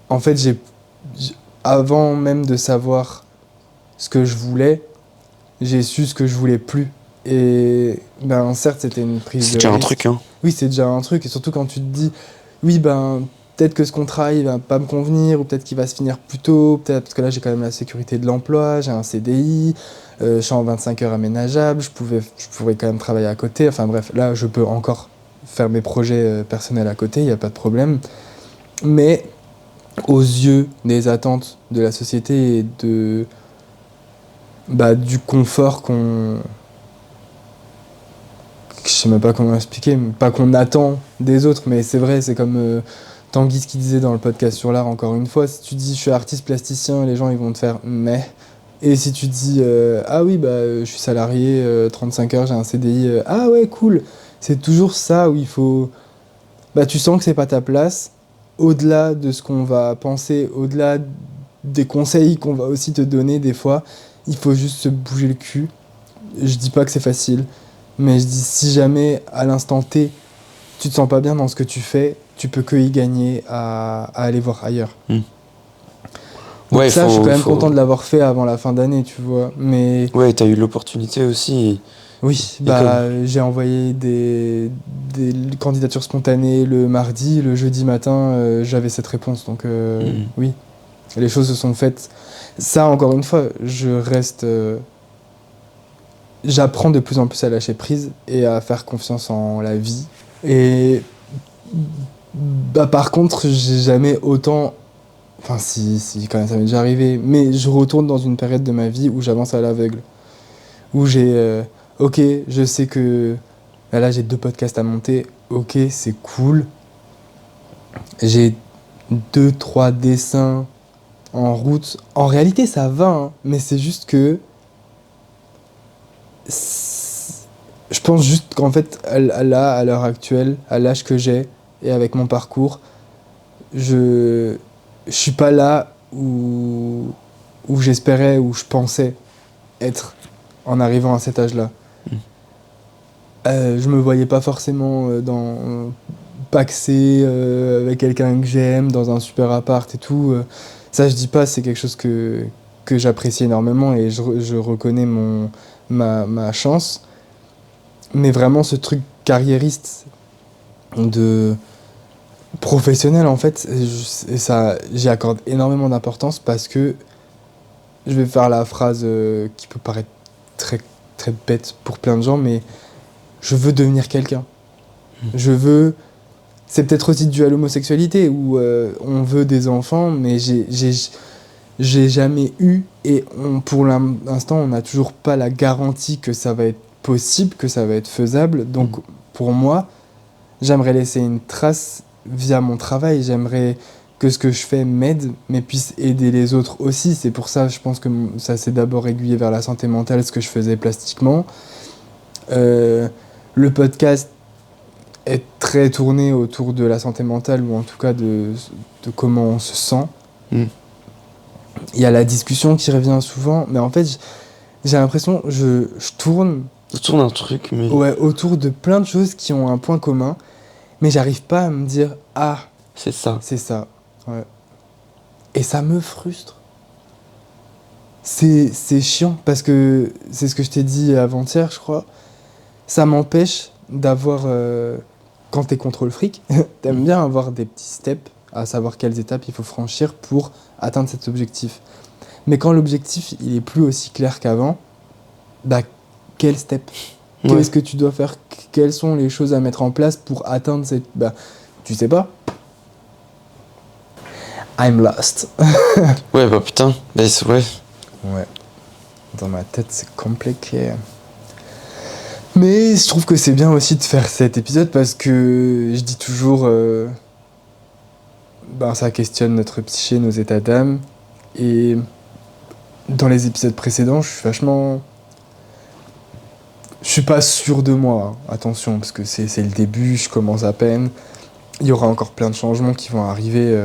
en fait, avant même de savoir ce que je voulais, j'ai su ce que je voulais plus. Et ben certes, c'était une prise C'est de déjà un risque. truc, hein. Oui, c'est déjà un truc, et surtout quand tu te dis, oui, ben, peut-être que ce contrat, il va pas me convenir, ou peut-être qu'il va se finir plus tôt, peut-être, parce que là, j'ai quand même la sécurité de l'emploi, j'ai un CDI, je suis en 25 heures aménageable, je pourrais quand même travailler à côté, enfin bref, là, je peux encore faire mes projets personnels à côté, il n'y a pas de problème. Mais aux yeux des attentes de la société et du confort je sais même pas comment expliquer, pas qu'on attend des autres, mais c'est vrai, c'est comme Tanguy ce qu'il disait dans le podcast sur l'art, encore une fois, si tu dis je suis artiste plasticien, les gens ils vont te faire mais. Et si tu dis ah oui, je suis salarié, 35 heures, j'ai un CDI, ah ouais, cool, c'est toujours ça où il faut. Tu sens que c'est pas ta place, au-delà de ce qu'on va penser, au-delà des conseils qu'on va aussi te donner des fois, il faut juste se bouger le cul. Je dis pas que c'est facile. Mais je dis, si jamais, à l'instant T, tu te sens pas bien dans ce que tu fais, tu peux que y gagner à aller voir ailleurs. Hmm. Donc Ouais, ça, je suis quand même faut- content de l'avoir fait avant la fin d'année, tu vois. Mais Ouais, t'as eu l'opportunité aussi. oui, Et j'ai envoyé des candidatures spontanées le mardi, le jeudi matin, j'avais cette réponse. Donc oui, les choses se sont faites. Ça, encore une fois, j'apprends de plus en plus à lâcher prise et à faire confiance en la vie. Et par contre, j'ai jamais autant. Enfin, si, quand même, ça m'est déjà arrivé. Mais je retourne dans une période de ma vie où j'avance à l'aveugle. Où j'ai. Ok, je sais que. Là, j'ai 2 podcasts à monter. Ok, c'est cool. J'ai 2, 3 dessins en route. En réalité, ça va, hein, mais c'est juste que. Je pense juste qu'en fait, là, à l'heure actuelle, à l'âge que j'ai et avec mon parcours, je suis pas là où j'espérais, où je pensais être en arrivant à cet âge-là. Je me voyais pas forcément paxé avec quelqu'un que j'aime, dans un super appart et tout. Ça, je dis pas, c'est quelque chose que j'apprécie énormément et je reconnais ma chance. Mais vraiment, ce truc carriériste de professionnel, en fait, et ça, j'y accorde énormément d'importance parce que je vais faire la phrase qui peut paraître très, très bête pour plein de gens, mais je veux devenir quelqu'un. Je veux. C'est peut-être aussi dû à l'homosexualité où on veut des enfants, mais j'ai jamais eu et pour l'instant, on n'a toujours pas la garantie que ça va être possible, que ça va être faisable. Donc, pour moi, j'aimerais laisser une trace via mon travail. J'aimerais que ce que je fais m'aide, mais puisse aider les autres aussi. C'est pour ça, je pense que ça s'est d'abord aiguillé vers la santé mentale, ce que je faisais plastiquement. Le podcast est très tourné autour de la santé mentale, ou en tout cas de comment on se sent. Il y a la discussion qui revient souvent, mais en fait, j'ai l'impression, je tourne autour d'un truc, mais... Ouais, autour de plein de choses qui ont un point commun, mais j'arrive pas à me dire ah, C'est ça. c'est ça. Ouais. Et ça me frustre. C'est chiant parce que c'est ce que je t'ai dit avant-hier, je crois. Ça m'empêche d'avoir. Quand t'es contrôle fric, t'aimes bien avoir des petits steps, à savoir quelles étapes il faut franchir pour atteindre cet objectif. Mais quand l'objectif il est plus aussi clair qu'avant, bah quel step? Ouais. Qu'est-ce que tu dois faire? Quelles sont les choses à mettre en place pour atteindre cette. Bah, tu sais pas. I'm lost. Ouais, bah putain, ouais. Ouais. Dans ma tête, c'est compliqué. Mais je trouve que c'est bien aussi de faire cet épisode parce que je dis toujours. Ben, ça questionne notre psyché, nos états d'âme. Et dans les épisodes précédents, je suis vachement. Je suis pas sûr de moi, hein. Attention, parce que c'est le début, je commence à peine. Il y aura encore plein de changements qui vont arriver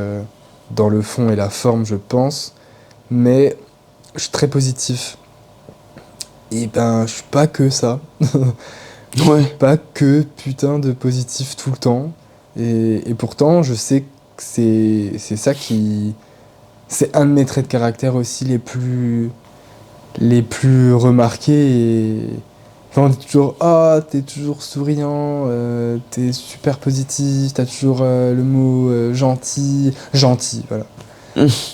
dans le fond et la forme, je pense. Mais je suis très positif. Et ben, je suis pas que ça. Ouais. Pas que putain de positif tout le temps. Et pourtant, je sais que c'est ça qui. C'est un de mes traits de caractère aussi les plus remarqués. Et enfin, on dit toujours ah, t'es toujours souriant, t'es super positif, t'as toujours le mot gentil. Gentil, voilà.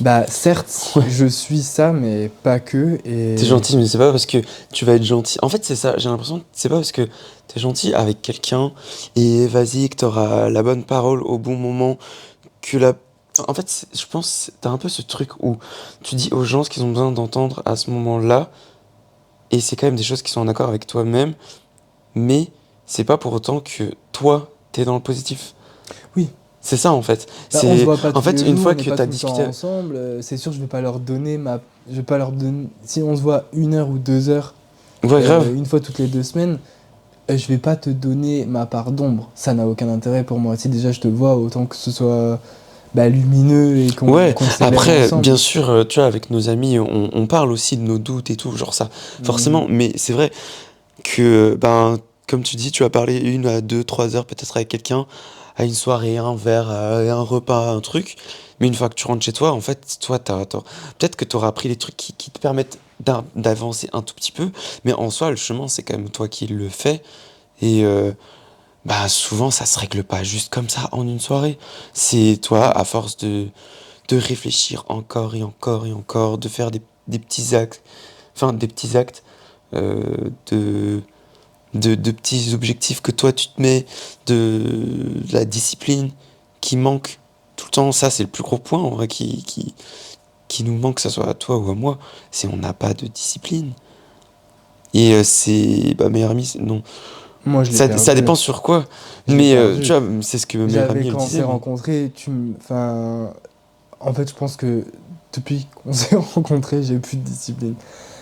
Bah, certes, Ouais. je suis ça, mais pas que. Et... T'es gentil, mais c'est pas parce que tu vas être gentil. En fait, c'est ça, j'ai l'impression que c'est pas parce que t'es gentil avec quelqu'un et vas-y, que t'auras la bonne parole au bon moment, que la. En fait, je pense que t'as un peu ce truc où tu dis aux gens ce qu'ils ont besoin d'entendre à ce moment-là, et c'est quand même des choses qui sont en accord avec toi-même, mais c'est pas pour autant que toi, t'es dans le positif. Oui. C'est ça en fait. Bah, on se voit pas En tous fait, les une jours, fois on n'est que pas t'as tout le temps discuté. ensemble, c'est sûr je vais pas leur donner ma. Je vais pas leur donner. Si on se voit 1 heure ou 2 heures, Ouais, grave. une fois toutes les 2 semaines, je vais pas te donner ma part d'ombre. Ça n'a aucun intérêt pour moi. Si déjà je te vois, autant que ce soit bah, lumineux et Ouais, qu'on célèbre après, ensemble. bien sûr, tu vois, avec nos amis, on parle aussi de nos doutes et tout, genre ça, forcément, mais c'est vrai que, ben, comme tu dis, tu vas parler 1 à 2, 3 heures peut-être avec quelqu'un, à une soirée, un verre, un repas, un truc, mais une fois que tu rentres chez toi, en fait, toi, peut-être que tu auras appris des trucs qui te permettent d'avancer un tout petit peu, mais en soi, le chemin, c'est quand même toi qui le fais, et bah, souvent, ça se règle pas juste comme ça en une soirée. C'est toi, à force de réfléchir encore et encore et encore, de faire des petits actes, enfin des petits actes, euh, de, de petits objectifs que toi tu te mets, de la discipline qui manque tout le temps. Ça, c'est le plus gros point en vrai qui nous manque, que ce soit à toi ou à moi, c'est on n'a pas de discipline. Et c'est. Bah, meilleur ami, non. Moi je l'ai Ça perdu. dépend sur quoi, Je l'ai mais perdu. tu vois, c'est ce que meilleur ami J'avais elle quand on disait. s'est rencontrés, enfin, en fait je pense que depuis qu'on s'est rencontrés, j'ai plus de discipline.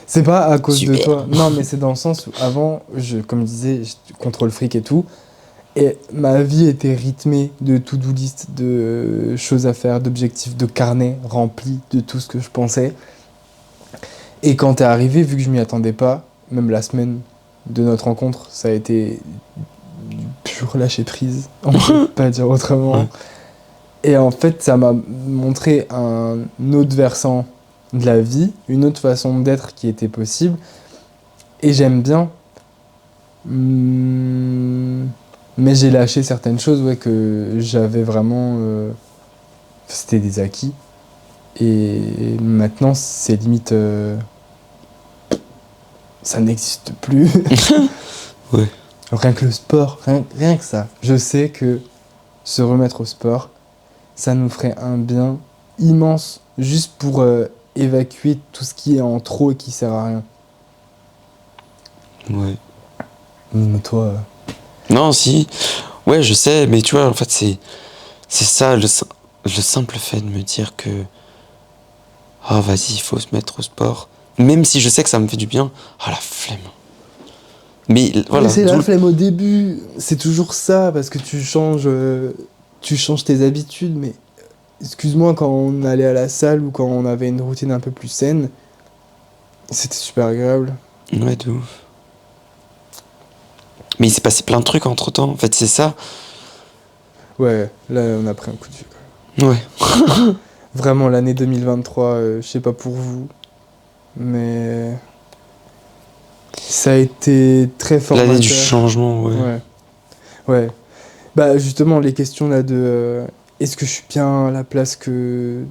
C'est pas à cause de Super. toi. Non, mais c'est dans le sens où avant, comme je disais, je contrôle fric et tout. Et ma vie était rythmée de to-do list, de choses à faire, d'objectifs, de carnets remplis de tout ce que je pensais. Et quand t'es arrivé, vu que je m'y attendais pas, même la semaine de notre rencontre, ça a été du pur lâcher prise. On peut pas dire autrement. Ouais. Et en fait, ça m'a montré un autre versant de la vie, une autre façon d'être qui était possible. Et j'aime bien. Mais j'ai lâché certaines choses ouais, que j'avais vraiment. C'était des acquis. Et maintenant, c'est limite. Ça n'existe plus. Ouais. Rien que le sport, rien que ça. Je sais que se remettre au sport, ça nous ferait un bien immense juste pour évacuer tout ce qui est en trop et qui sert à rien. Ouais. Mais toi, Non, si. Ouais, je sais, mais tu vois, en fait, c'est ça, le simple fait de me dire que. Ah, vas-y, il faut se mettre au sport. Même si je sais que ça me fait du bien. Ah, la flemme. Mais voilà. mais c'est la d'où- flemme au début, c'est toujours ça parce que tu changes tes habitudes. Mais excuse-moi, quand on allait à la salle ou quand on avait une routine un peu plus saine, c'était super agréable. Ouais, de ouf. Mais il s'est passé plein de trucs entre-temps, en fait, c'est ça. Ouais, là, on a pris un coup de vieux, quand Ouais. même. Vraiment, l'année 2023, je sais pas pour vous, mais ça a été très formateur. L'année du changement, ouais. Ouais. Ouais. Bah, justement, les questions là de est-ce que je suis bien à la place que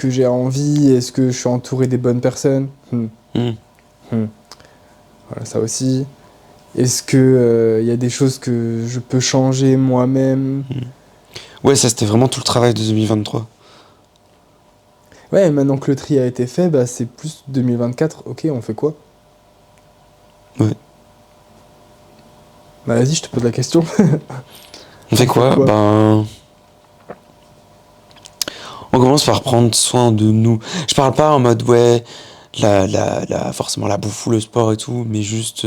j'ai envie? Est-ce que je suis entouré des bonnes personnes? Hmm. Voilà, ça aussi. Est-ce que y a des choses que je peux changer moi-même? Ouais, ça c'était vraiment tout le travail de 2023. Ouais, maintenant que le tri a été fait, bah, c'est plus 2024. Ok, on fait quoi? Ouais. Bah, vas-y, je te pose la question. On fait quoi? quoi Ben. On commence par prendre soin de nous. Je parle pas en mode, ouais, forcément la bouffe ou le sport et tout, mais juste.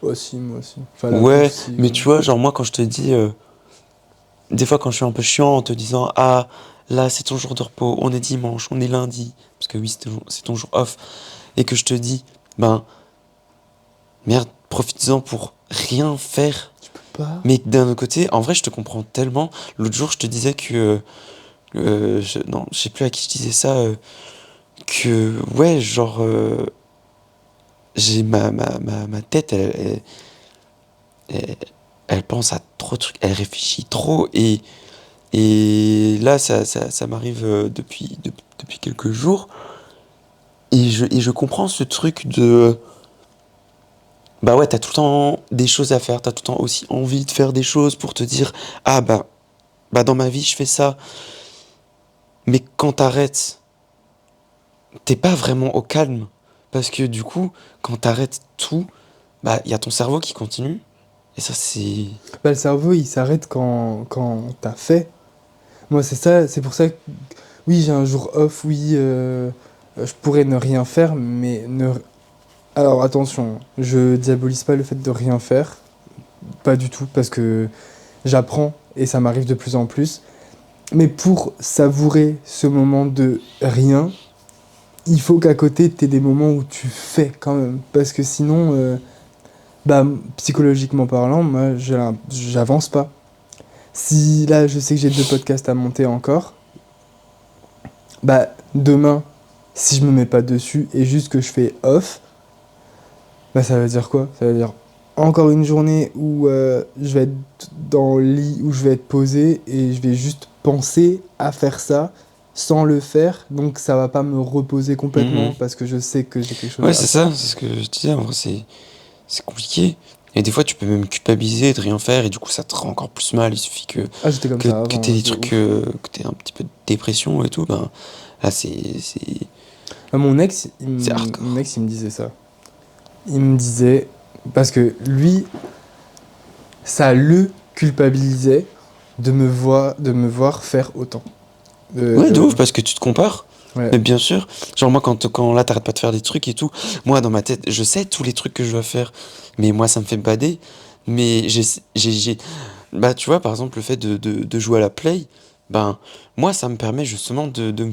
Aussi, moi aussi. Enfin, la Ouais, bouffe, si, mais ouais. tu vois, genre moi quand je te dis. Des fois quand je suis un peu chiant en te disant, ah, là c'est ton jour de repos, on est dimanche, on est lundi, parce que oui, c'est ton jour off, et que je te dis, ben, merde, profites-en pour rien faire. Pas. Mais d'un autre côté, en vrai, je te comprends tellement. L'autre jour, je te disais que. Non, je sais plus à qui je disais ça. Que, ouais, genre. J'ai ma tête, elle, elle pense à trop de trucs, elle réfléchit trop. Et là, ça m'arrive depuis quelques jours. Et je comprends ce truc de. Bah ouais, t'as tout le temps des choses à faire, t'as tout le temps aussi envie de faire des choses pour te dire, ah bah dans ma vie je fais ça. Mais quand t'arrêtes, t'es pas vraiment au calme. Parce que du coup, quand t'arrêtes tout, bah il y a ton cerveau qui continue. Et ça c'est. Bah, le cerveau, il s'arrête quand t'as fait. Moi, c'est ça, c'est pour ça que, oui, j'ai un jour off, oui, je pourrais ne rien faire, mais ne... Alors, attention, je diabolise pas le fait de rien faire, pas du tout, parce que j'apprends, et ça m'arrive de plus en plus. Mais pour savourer ce moment de rien, il faut qu'à côté, t'aies des moments où tu fais quand même, parce que sinon, bah, psychologiquement parlant, moi, j'avance pas. Si là, je sais que j'ai 2 podcasts à monter encore, bah demain, si je me mets pas dessus et juste que je fais off, bah ça veut dire quoi? Ça veut dire encore une journée où je vais être dans le lit, où je vais être posé et je vais juste penser à faire ça sans le faire, donc ça va pas me reposer complètement Mhm. parce que je sais que j'ai quelque chose Ouais, à c'est faire. ça, c'est ce que je disais. En vrai, c'est compliqué. Et des fois, tu peux même culpabiliser de rien faire, et du coup, ça te rend encore plus mal. Il suffit Ah, j'étais comme que ça t'aies avant, des de trucs, ouf. que t'aies un petit peu de dépression et tout. Ben, là, Ah, mon ex, c'est mon hardcore. ex, il me disait ça. Il me disait, parce que lui, ça le culpabilisait de me voir faire autant. Ouais, de De- ouf, parce que tu te compares. ouais. Mais bien sûr, genre moi, quand là, t'arrêtes pas de faire des trucs et tout, moi, dans ma tête, je sais tous les trucs que je dois faire, mais moi, ça me fait bader. Mais bah, tu vois, par exemple, le fait de jouer à la play, ben, moi, ça me permet justement de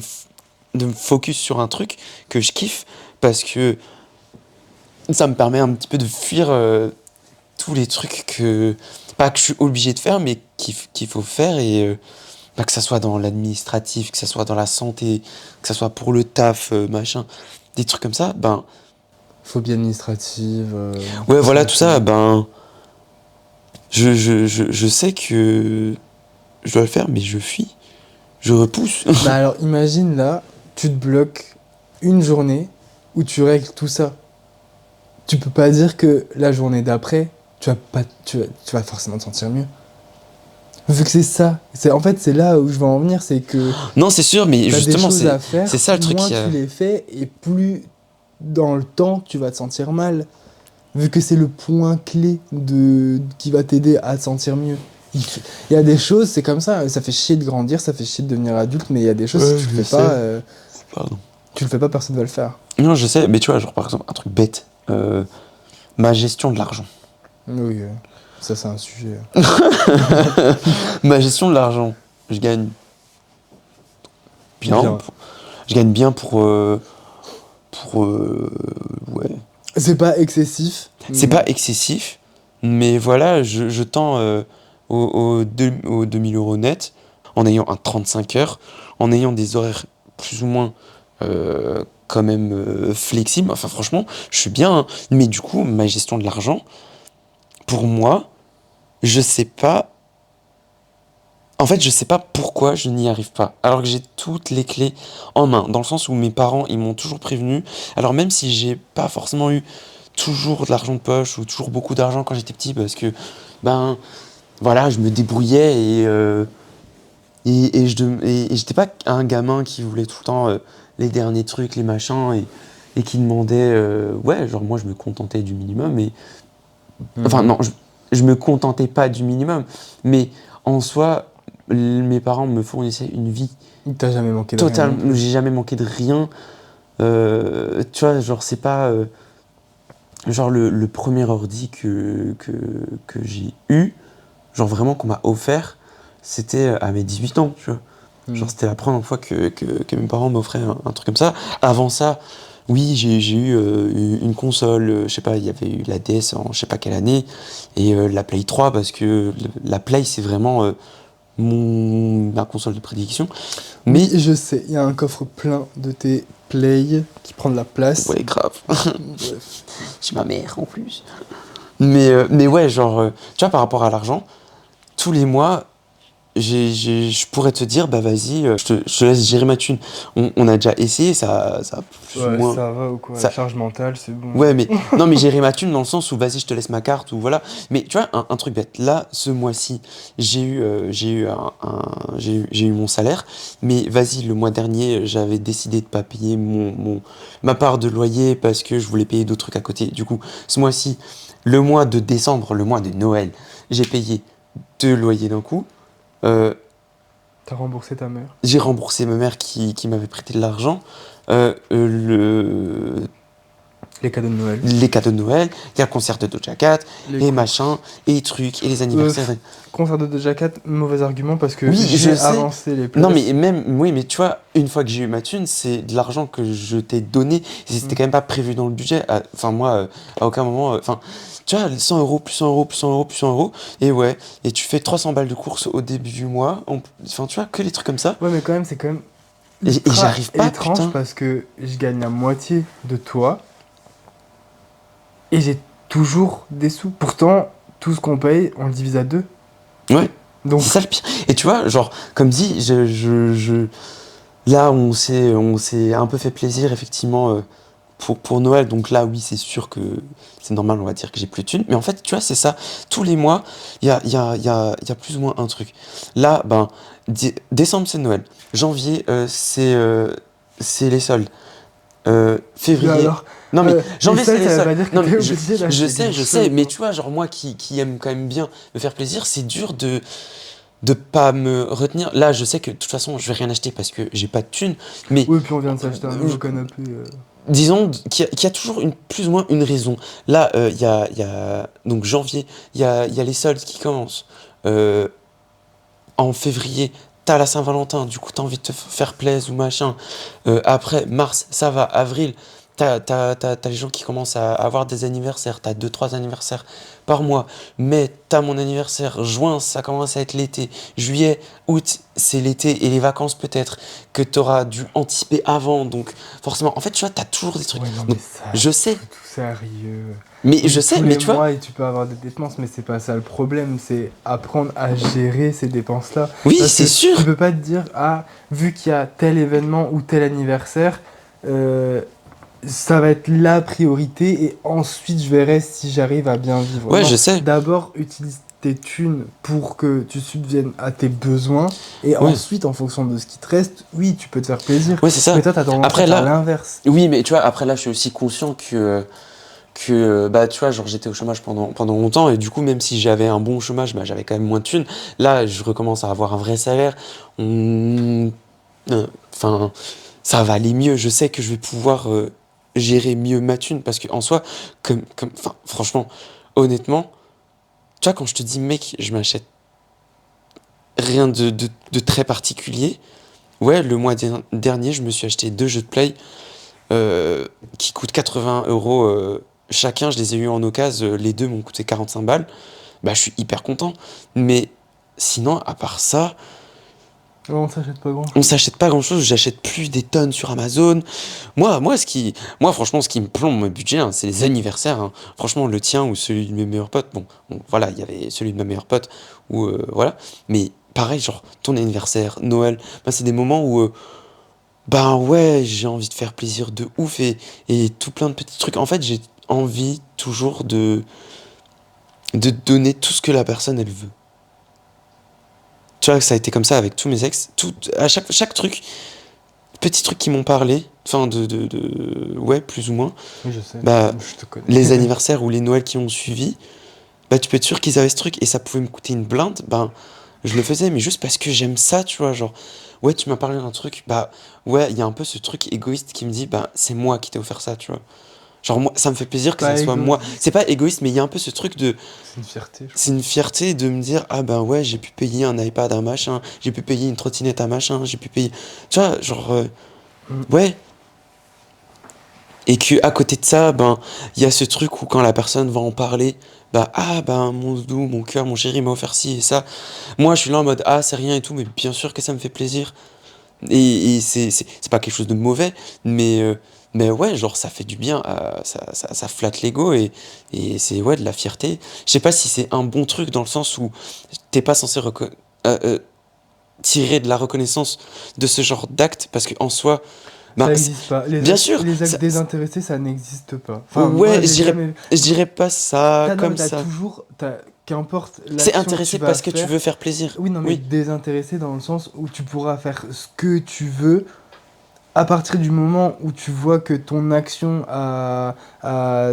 me focus sur un truc que je kiffe, parce que ça me permet un petit peu de fuir tous les trucs pas que je suis obligé de faire, mais qu'il faut faire, et bah, que ça soit dans l'administratif, que ça soit dans la santé, que ça soit pour le taf, machin, des trucs comme ça, ben, Phobie administrative, ouais, voilà, tout ça, machin. ben, je sais que je dois le faire, mais je fuis, je repousse. Bah alors imagine là, tu te bloques une journée où tu règles tout ça. Tu peux pas dire que la journée d'après, tu vas forcément te sentir mieux. Vu que c'est ça, en fait c'est là où je veux en venir, c'est que Non, c'est sûr, mais t'as des justement, choses à c'est faire, ça le truc moins qui tu a. les fais et plus dans le temps tu vas te sentir mal. Vu que c'est le point clé qui va t'aider à te sentir mieux. Il y a des choses, c'est comme ça fait chier de grandir, ça fait chier de devenir adulte, mais il y a des choses, si Ouais, tu le je fais pas, sais. Pardon. tu le fais pas, personne va le faire. Non, je sais, mais tu vois, genre par exemple, un truc bête, ma gestion de l'argent. Oui, ça c'est un sujet. Ma gestion de l'argent, je gagne bien. Bien. Je gagne bien pour ouais. C'est pas excessif. C'est pas excessif, Mais voilà, je tends aux 2000 € net, en ayant un 35 heures, en ayant des horaires plus ou moins quand même flexibles. Enfin, franchement, je suis bien, hein. Mais du coup, ma gestion de l'argent, pour moi, je sais pas. En fait, je sais pas pourquoi je n'y arrive pas. Alors que j'ai toutes les clés en main. Dans le sens où mes parents, ils m'ont toujours prévenu. Alors même si j'ai pas forcément eu toujours de l'argent de poche ou toujours beaucoup d'argent quand j'étais petit, parce que, ben, voilà, je me débrouillais et j'étais pas un gamin qui voulait tout le temps les derniers trucs, les machins, et qui demandait, ouais, genre moi je me contentais du minimum, et enfin non, je me contentais pas du minimum, mais en soi, mes parents me fournissaient une vie T'as jamais manqué de rien totale, non plus. j'ai jamais manqué de rien. Tu vois, genre c'est pas genre le premier ordi que j'ai eu, genre vraiment qu'on m'a offert, c'était à mes 18 ans, tu vois. Mm. Genre c'était la première fois que mes parents m'offraient un truc comme ça. Avant ça, oui, j'ai eu une console, je sais pas, il y avait eu la DS en je sais pas quelle année, et la Play 3, parce que la Play c'est vraiment ma console de prédilection. Mais, Oui, je sais, il y a un coffre plein de tes Play qui prend de la place. ouais, grave, Bref. j'ai ma mère en plus. Mais ouais, genre, tu vois, par rapport à l'argent, tous les mois, je pourrais te dire, bah vas-y, je te laisse gérer ma thune. On a déjà essayé, ça a plus ou Ouais, moins. ça va ou quoi? Ça, Charge mentale, c'est bon. ouais, mais non, mais gérer ma thune dans le sens où vas-y, je te laisse ma carte, ou voilà. Mais tu vois, un truc bête. Là, ce mois-ci, j'ai eu mon salaire, mais vas-y, le mois dernier, j'avais décidé de pas payer ma part de loyer parce que je voulais payer d'autres trucs à côté. Du coup, ce mois-ci, le mois de décembre, le mois de Noël, j'ai payé 2 loyers d'un coup. Euh, T'as remboursé ta mère? j'ai remboursé ma mère qui m'avait prêté de l'argent. Euh, euh, Les cadeaux de Noël. les cadeaux de Noël, il y a le concert de Doja Cat, Les et cours. machin, et les trucs, et les anniversaires. Concert de Doja Cat, mauvais argument parce que Oui, je j'ai sais. avancé les places. Non, mais même, oui, mais tu vois, une fois que j'ai eu ma thune, c'est de l'argent que je t'ai donné, et c'était quand même pas prévu dans le budget. Enfin, moi, à aucun moment, enfin, tu vois, 100 € plus 100 € plus 100 € plus 100 €, et ouais, et tu fais 300 balles de course au début du mois, enfin, tu vois, que les trucs comme ça. Ouais, mais quand même, c'est quand même Et ultra j'arrive pas, étrange putain. parce que je gagne la moitié de toi et j'ai toujours des sous. Pourtant, tout ce qu'on paye, on le divise à deux. Ouais. Donc, C'est ça le pire. Et tu vois, genre, comme dit, là, on s'est un peu fait plaisir, effectivement, pour Noël. Donc là, oui, c'est sûr que c'est normal, on va dire que j'ai plus de thunes. Mais en fait, tu vois, c'est ça. Tous les mois, il y a plus ou moins un truc. Là, ben, décembre, c'est Noël. Janvier, c'est les soldes. mais Février. alors, Non, mais janvier, et ça, c'est les ça veut soldes. pas dire que Non, t'es mais obligé d'acheter je sais, quelque je sais. chose, Mais hein. tu vois, genre, moi qui aime quand même bien me faire plaisir, c'est dur de pas me retenir. Là, je sais que de toute façon, je vais rien acheter parce que j'ai pas de thunes. Mais Oui, puis on vient de s'acheter un nouveau je- canapé. disons qu'il y a toujours plus ou moins une raison. Là, donc janvier, il y a les soldes qui commencent. Euh, En février, t'as la Saint-Valentin, du coup, t'as envie de te faire plaisir ou machin. Après, mars, ça va. Avril, t'as les gens qui commencent à avoir des anniversaires. T'as 2, 3 anniversaires par mois. Mai, t'as mon anniversaire. Juin, ça commence à être l'été. Juillet, août, c'est l'été et les vacances peut-être que t'auras dû anticiper avant. Donc, forcément, en fait, tu vois, t'as toujours des trucs. Ouais, non, mais Donc, ça, je sais, c'est tout sérieux. mais Oui, je sais, tous mais les tu vois. mois, et tu peux avoir des dépenses, mais c'est pas ça le problème, c'est apprendre à gérer ces dépenses-là. Oui, Parce c'est que sûr. tu peux pas te dire, ah, vu qu'il y a tel événement ou tel anniversaire, ça va être la priorité et ensuite je verrai si j'arrive à bien vivre. Ouais, Non, je sais. d'abord utilise tes thunes pour que tu subviennes à tes besoins et Ouais, ensuite, en fonction de ce qui te reste, oui, tu peux te faire plaisir. ouais, c'est ça. Mais toi, t'as tendance à Après, faire là, l'inverse. oui, mais tu vois, après là, je suis aussi conscient que bah tu vois, genre j'étais au chômage pendant longtemps, et du coup, même si j'avais un bon chômage, bah j'avais quand même moins de thunes. Là, je recommence à avoir un vrai salaire. On- enfin, ça va aller mieux. Je sais que je vais pouvoir gérer mieux ma thune, parce que en soi, enfin, franchement, honnêtement, tu vois, quand je te dis mec, je m'achète rien de très particulier. Ouais, le mois dernier, je me suis acheté 2 jeux de play qui coûtent 80 € chacun, je les ai eu en occasion, les deux m'ont coûté 45 balles, bah je suis hyper content. Mais sinon, à part ça, Ouais, on s'achète pas grand on chose. s'achète pas grand-chose, j'achète plus des tonnes sur Amazon. Moi, franchement, ce qui me plombe mon budget, hein, c'est les anniversaires, hein. Franchement, le tien ou celui de mes meilleurs potes, bon, voilà, il y avait celui de ma meilleure pote, ou voilà. Mais pareil, genre, ton anniversaire, Noël, bah, c'est des moments où, ben ouais, j'ai envie de faire plaisir de ouf et tout plein de petits trucs. En fait, j'ai envie toujours de donner tout ce que la personne, elle veut. Tu vois, ça a été comme ça avec tous mes ex. À chaque truc, petits trucs qui m'ont parlé, enfin ouais, plus ou moins, Oui, je sais. bah, Je te connais. les anniversaires ou les Noëls qui ont suivi, bah, tu peux être sûr qu'ils avaient ce truc et ça pouvait me coûter une blinde, ben, je le faisais, mais juste parce que j'aime ça, tu vois, genre, ouais, tu m'as parlé d'un truc, bah, ouais, il y a un peu ce truc égoïste qui me dit, bah, c'est moi qui t'ai offert ça, tu vois. Genre, moi, ça me fait plaisir que ça Pas soit moi. égoïste. C'est pas égoïste, mais il y a un peu ce truc de, C'est une fierté, je c'est une fierté de me dire, ah ben ouais, j'ai pu payer un iPad à machin, j'ai pu payer une trottinette à machin, j'ai pu payer, tu vois, genre, Mm. ouais. Et que à côté de ça, ben, il y a ce truc où quand la personne va en parler, bah ah ben mon doudou, mon cœur, mon chéri m'a offert ci et ça. Moi je suis là en mode ah c'est rien et tout, mais bien sûr que ça me fait plaisir. Et c'est pas quelque chose de mauvais, mais ouais, genre ça fait du bien, ça flatte l'ego et c'est ouais de la fierté. Je sais pas si c'est un bon truc dans le sens où t'es pas censé euh, euh, tirer de la reconnaissance de ce genre d'acte parce que en soi, Ça ben, n'existe pas. bien sûr, Les actes désintéressés, ça n'existe pas. Enfin, moi, ouais, j'ai jamais. je dirais pas ça Non, mais comme t'as ça. toujours. Qu'importe C'est l'action que tu intéressé vas parce que tu faire. veux faire plaisir. Oui, non, mais Oui, désintéressé dans le sens où tu pourras faire ce que tu veux à partir du moment où tu vois que ton action a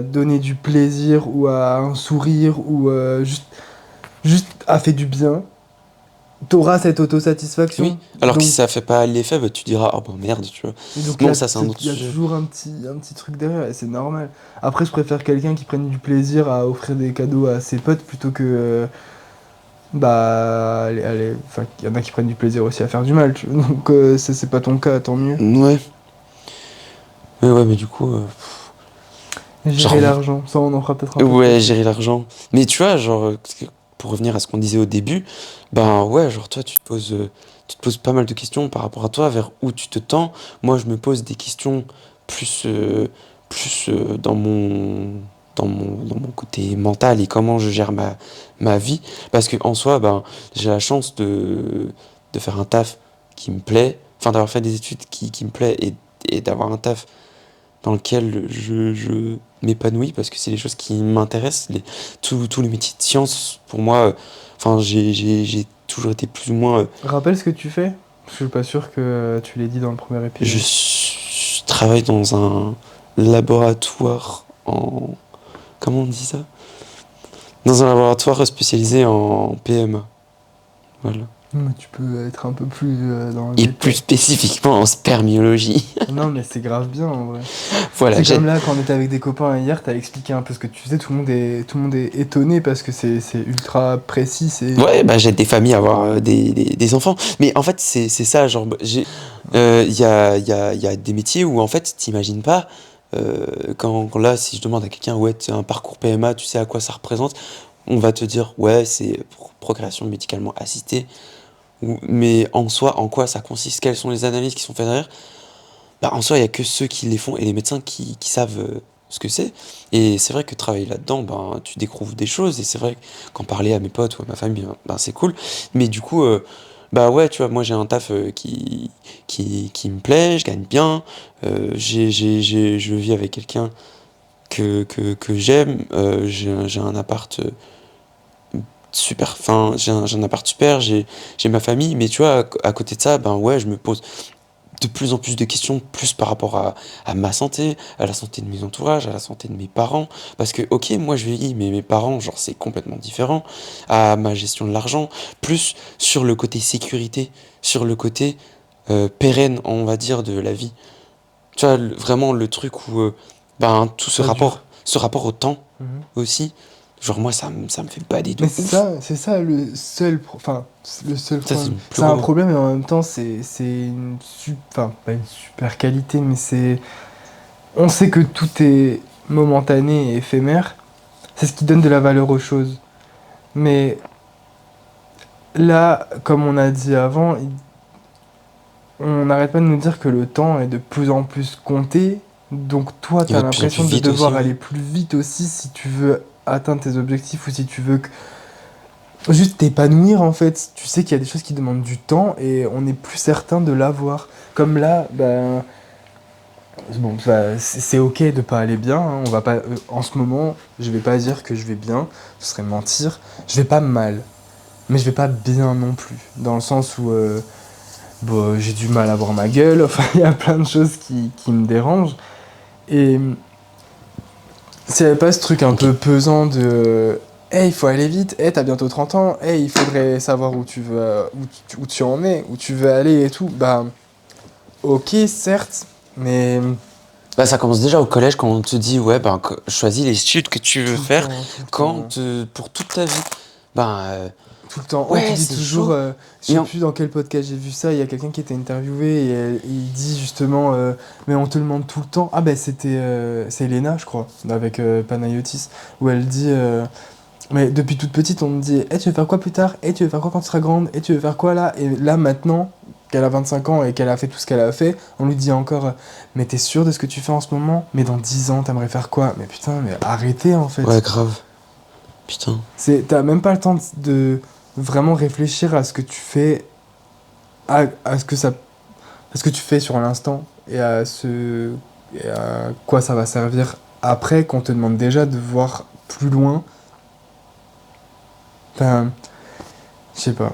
donné du plaisir ou a un sourire ou juste a fait du bien. T'auras cette oui. autosatisfaction. Alors que si Donc, ça fait pas l'effet, bah, tu diras, oh bah merde, tu vois. donc Bon, ça c'est un autre il y a sujet. toujours un petit truc derrière et c'est normal. Après, je préfère quelqu'un qui prenne du plaisir à offrir des cadeaux à ses potes plutôt que. Enfin, il y en a qui prennent du plaisir aussi à faire du mal. Donc, c'est pas ton cas, tant mieux. Ouais. Ouais, mais du coup, Gérer genre, l'argent, ça on en fera peut-être un peu ouais, plus. gérer l'argent. Mais tu vois, genre, pour revenir à ce qu'on disait au début, ben ouais, genre toi, tu te poses pas mal de questions par rapport à toi, vers où tu te tends. Moi, je me pose des questions plus, dans mon côté mental et comment je gère ma vie. Parce que en soi, ben, j'ai la chance de faire un taf qui me plaît, enfin d'avoir fait des études qui me plaît et d'avoir un taf dans lequel je m'épanouis parce que c'est les choses qui m'intéressent. Tous les métiers de science, pour moi, enfin, j'ai toujours été plus ou moins. Rappelle ce que tu fais. Je suis pas sûr que tu l'aies dit dans le premier épisode. Je travaille dans un laboratoire en. Comment on dit ça? Dans un laboratoire spécialisé en PMA. Voilà. Mais tu peux être un peu plus dans le Et détail. plus spécifiquement en spermiologie. Non, mais c'est grave bien en vrai. Voilà, C'est comme là, quand on était avec des copains hier, t'as expliqué un peu ce que tu faisais. Tout le monde est étonné parce que c'est ultra précis. ouais, bah j'aide des familles à avoir des enfants. Mais en fait, c'est ça, genre, il y a des métiers où en fait, t'imagines pas, quand là, si je demande à quelqu'un, ouais, tu as un parcours PMA, tu sais à quoi ça représente, on va te dire, ouais, c'est pour procréation médicalement assistée. Mais en soi, en quoi ça consiste? Quelles sont les analyses qui sont faites derrière? Bah, en soi, il y a que ceux qui les font et les médecins qui savent ce que c'est. Et c'est vrai que travailler là-dedans, ben, tu découvres des choses. Et c'est vrai qu'en parler à mes potes ou à ma famille, ben, c'est cool. Mais du coup, bah ouais, tu vois, moi j'ai un taf qui me plaît, je gagne bien. Je vis avec quelqu'un que j'aime. J'ai un appart super, enfin, j'ai un appart super, j'ai ma famille. Mais tu vois, à côté de ça, ben ouais, je me pose de plus en plus de questions, plus par rapport à ma santé, à la santé de mes entourages, à la santé de mes parents. Parce que, ok, moi je vieillis, mais mes parents, genre, c'est complètement différent. À ma gestion de l'argent, plus sur le côté sécurité, sur le côté pérenne, on va dire, de la vie. Tu vois, vraiment le truc où, ben, tout Ça dure. ce rapport au temps Mhm. aussi, genre, moi, ça me fait bader de Mais ouf. c'est ça le seul, enfin, le seul Ça, c'est problème. le plus C'est un gros. problème et en même temps, c'est enfin, pas une super qualité, mais c'est. On sait que tout est momentané et éphémère, c'est ce qui donne de la valeur aux choses. Mais là, comme on a dit avant, on n'arrête pas de nous dire que le temps est de plus en plus compté. Donc toi, Il tu as va de plus en l'impression plus de vite devoir aussi, ouais. aller plus vite aussi si tu veux atteindre tes objectifs ou si tu veux juste t'épanouir en fait. Tu sais qu'il y a des choses qui demandent du temps et on n'est plus certain de l'avoir. Comme là, ben, bon, c'est ok de pas aller bien. Hein. On va pas, en ce moment, je vais pas dire que je vais bien, ce serait mentir. Je vais pas mal, mais je vais pas bien non plus. Dans le sens où bon, j'ai du mal à voir ma gueule. Enfin, il y a plein de choses qui me dérangent. Et s'il n'y avait pas ce truc un Ok. peu pesant de hey, il faut aller vite, hey, t'as bientôt 30 ans, hey, il faudrait savoir où tu veux, où tu en es, où tu veux aller et tout, bah, ok, certes, mais. Bah, ça commence déjà au collège quand on te dit, ouais, ben, choisis les études que tu veux Tout le faire temps, tout le temps. pour toute ta vie. Ben, Tout le temps. On te ouais, dit c'est toujours, chaud. je sais Et on- plus dans quel podcast j'ai vu ça, il y a quelqu'un qui était interviewé et il dit justement, mais on te demande tout le temps. Ah ben c'est Elena, je crois, avec Panayotis, où elle dit, mais depuis toute petite, on me dit, eh tu veux faire quoi plus tard? Eh tu veux faire quoi quand tu seras grande? Eh tu veux faire quoi là? Et là maintenant, qu'elle a 25 ans et qu'elle a fait tout ce qu'elle a fait, on lui dit encore, mais t'es sûr de ce que tu fais en ce moment? Mais dans 10 ans, t'aimerais faire quoi? Mais putain, mais arrêtez en fait. Ouais, grave. Putain. T'as même pas le temps de vraiment réfléchir à ce que tu fais, à ce que tu fais sur l'instant et et à quoi ça va servir après qu'on te demande déjà de voir plus loin. Enfin, je sais pas.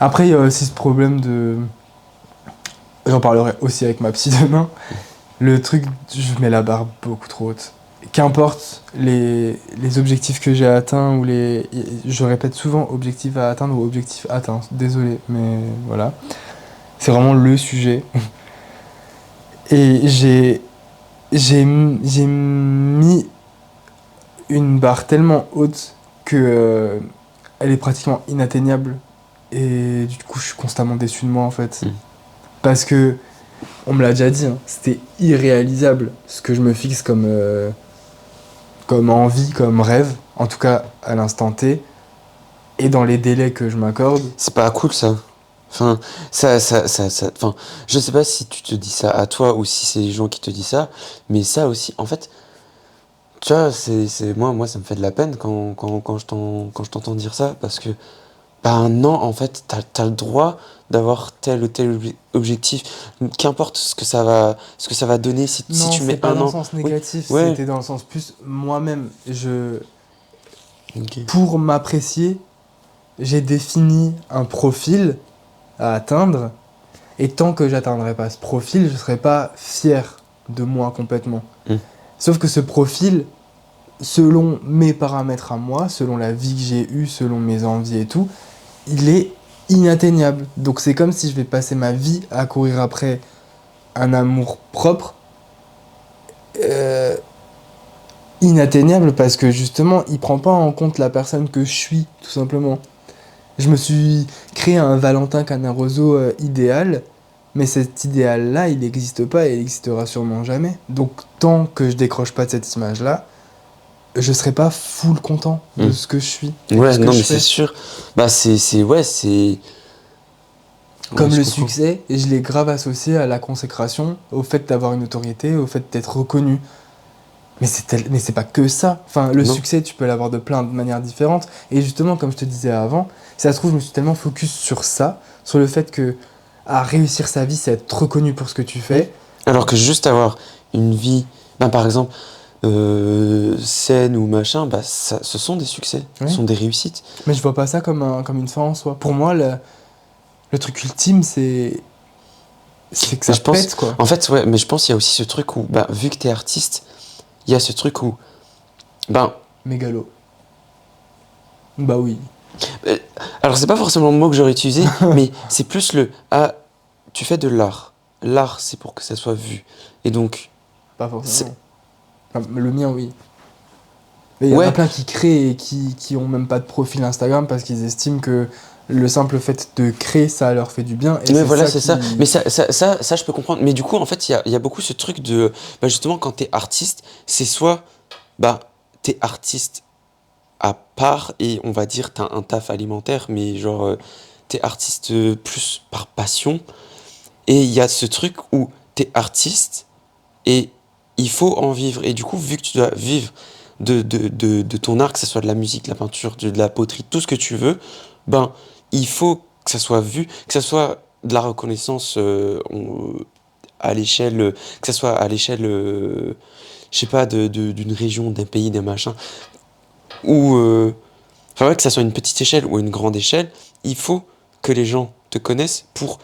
Après, il y a aussi ce problème de. J'en parlerai aussi avec ma psy demain. Le truc, je mets la barre beaucoup trop haute. Qu'importe les objectifs que j'ai atteints ou les. Je répète souvent objectif à atteindre ou objectif atteint. Désolé, mais voilà. C'est vraiment le sujet. Et j'ai mis une barre tellement haute que elle est pratiquement inatteignable. Et du coup, je suis constamment déçu de moi en fait. Mm. Parce que, on me l'a déjà dit, hein, c'était irréalisable ce que je me fixe comme envie, comme rêve, en tout cas à l'instant T, et dans les délais que je m'accorde. C'est pas cool ça. Enfin, enfin, je sais pas si tu te dis ça à toi ou si c'est les gens qui te disent ça, mais ça aussi, en fait, tu vois, moi, ça me fait de la peine quand je t'entends dire ça, parce que, bah non, en fait, t'as le droit d'avoir tel ou tel objectif, qu'importe ce que ça va donner si Non, tu c'est mets pas un dans le an. sens Oui, négatif, ouais, c'était dans le sens plus moi-même. ok. Pour m'apprécier, j'ai défini un profil à atteindre, et tant que j'atteindrai pas ce profil, je serai pas fier de moi complètement. Mm. Sauf que ce profil, selon mes paramètres à moi, selon la vie que j'ai eue, selon mes envies et tout, il est inatteignable. Donc c'est comme si je vais passer ma vie à courir après un amour propre, euh, inatteignable parce que justement, il prend pas en compte la personne que je suis, tout simplement. Je me suis créé un Valentin Canaroso idéal, mais cet idéal-là, il n'existe pas et il n'existera sûrement jamais. Donc tant que je décroche pas de cette image-là, je serai pas full content de Mm. ce que je suis. Et de Ouais, ce que non, je mais fais. c'est sûr. Bah, ouais, c'est. Comme Ouais, je le comprends. succès, et je l'ai grave associé à la consécration, au fait d'avoir une autorité, au fait d'être reconnu. Mais c'est pas que ça. Enfin, le Non. succès, tu peux l'avoir de plein de manières différentes. Et justement, comme je te disais avant, si ça se trouve, je me suis tellement focus sur ça, sur le fait que à réussir sa vie, c'est être reconnu pour ce que tu fais. Alors que juste avoir une vie, ben, par exemple, saine ou machin, bah, ce sont des succès, Oui. ce sont des réussites. Mais je vois pas ça comme une fin en soi. Pour moi, le truc ultime, c'est que ça Mais je pense- pète, quoi. En fait, ouais, mais je pense qu'il y a aussi ce truc où, bah, vu que t'es artiste, il y a ce truc où, ben, Mégalo. Bah oui. alors c'est pas forcément le mot que j'aurais utilisé, mais c'est plus ah, tu fais de l'art. L'art, c'est pour que ça soit vu. Et donc, Pas forcément. Enfin, le mien, oui. Mais il y en Ouais. a plein qui créent et qui ont même pas de profil Instagram parce qu'ils estiment que le simple fait de créer, ça leur fait du bien. Et mais voilà, c'est ça. qui- Mais ça, je peux comprendre. Mais du coup, en fait, il y a beaucoup ce truc de, bah, justement, quand t'es artiste, c'est soit bah, t'es artiste à part et on va dire t'as un taf alimentaire, mais genre t'es artiste plus par passion. Et il y a ce truc où t'es artiste et il faut en vivre. Et du coup, vu que tu dois vivre de ton art, que ce soit de la musique, de la peinture, de la poterie, tout ce que tu veux, ben, il faut que ça soit vu, que ça soit de la reconnaissance à l'échelle, que ça soit à l'échelle, je sais pas, d'une région, d'un pays, d'un machin, ou, enfin ouais, que ça soit une petite échelle ou une grande échelle, il faut que les gens te connaissent pour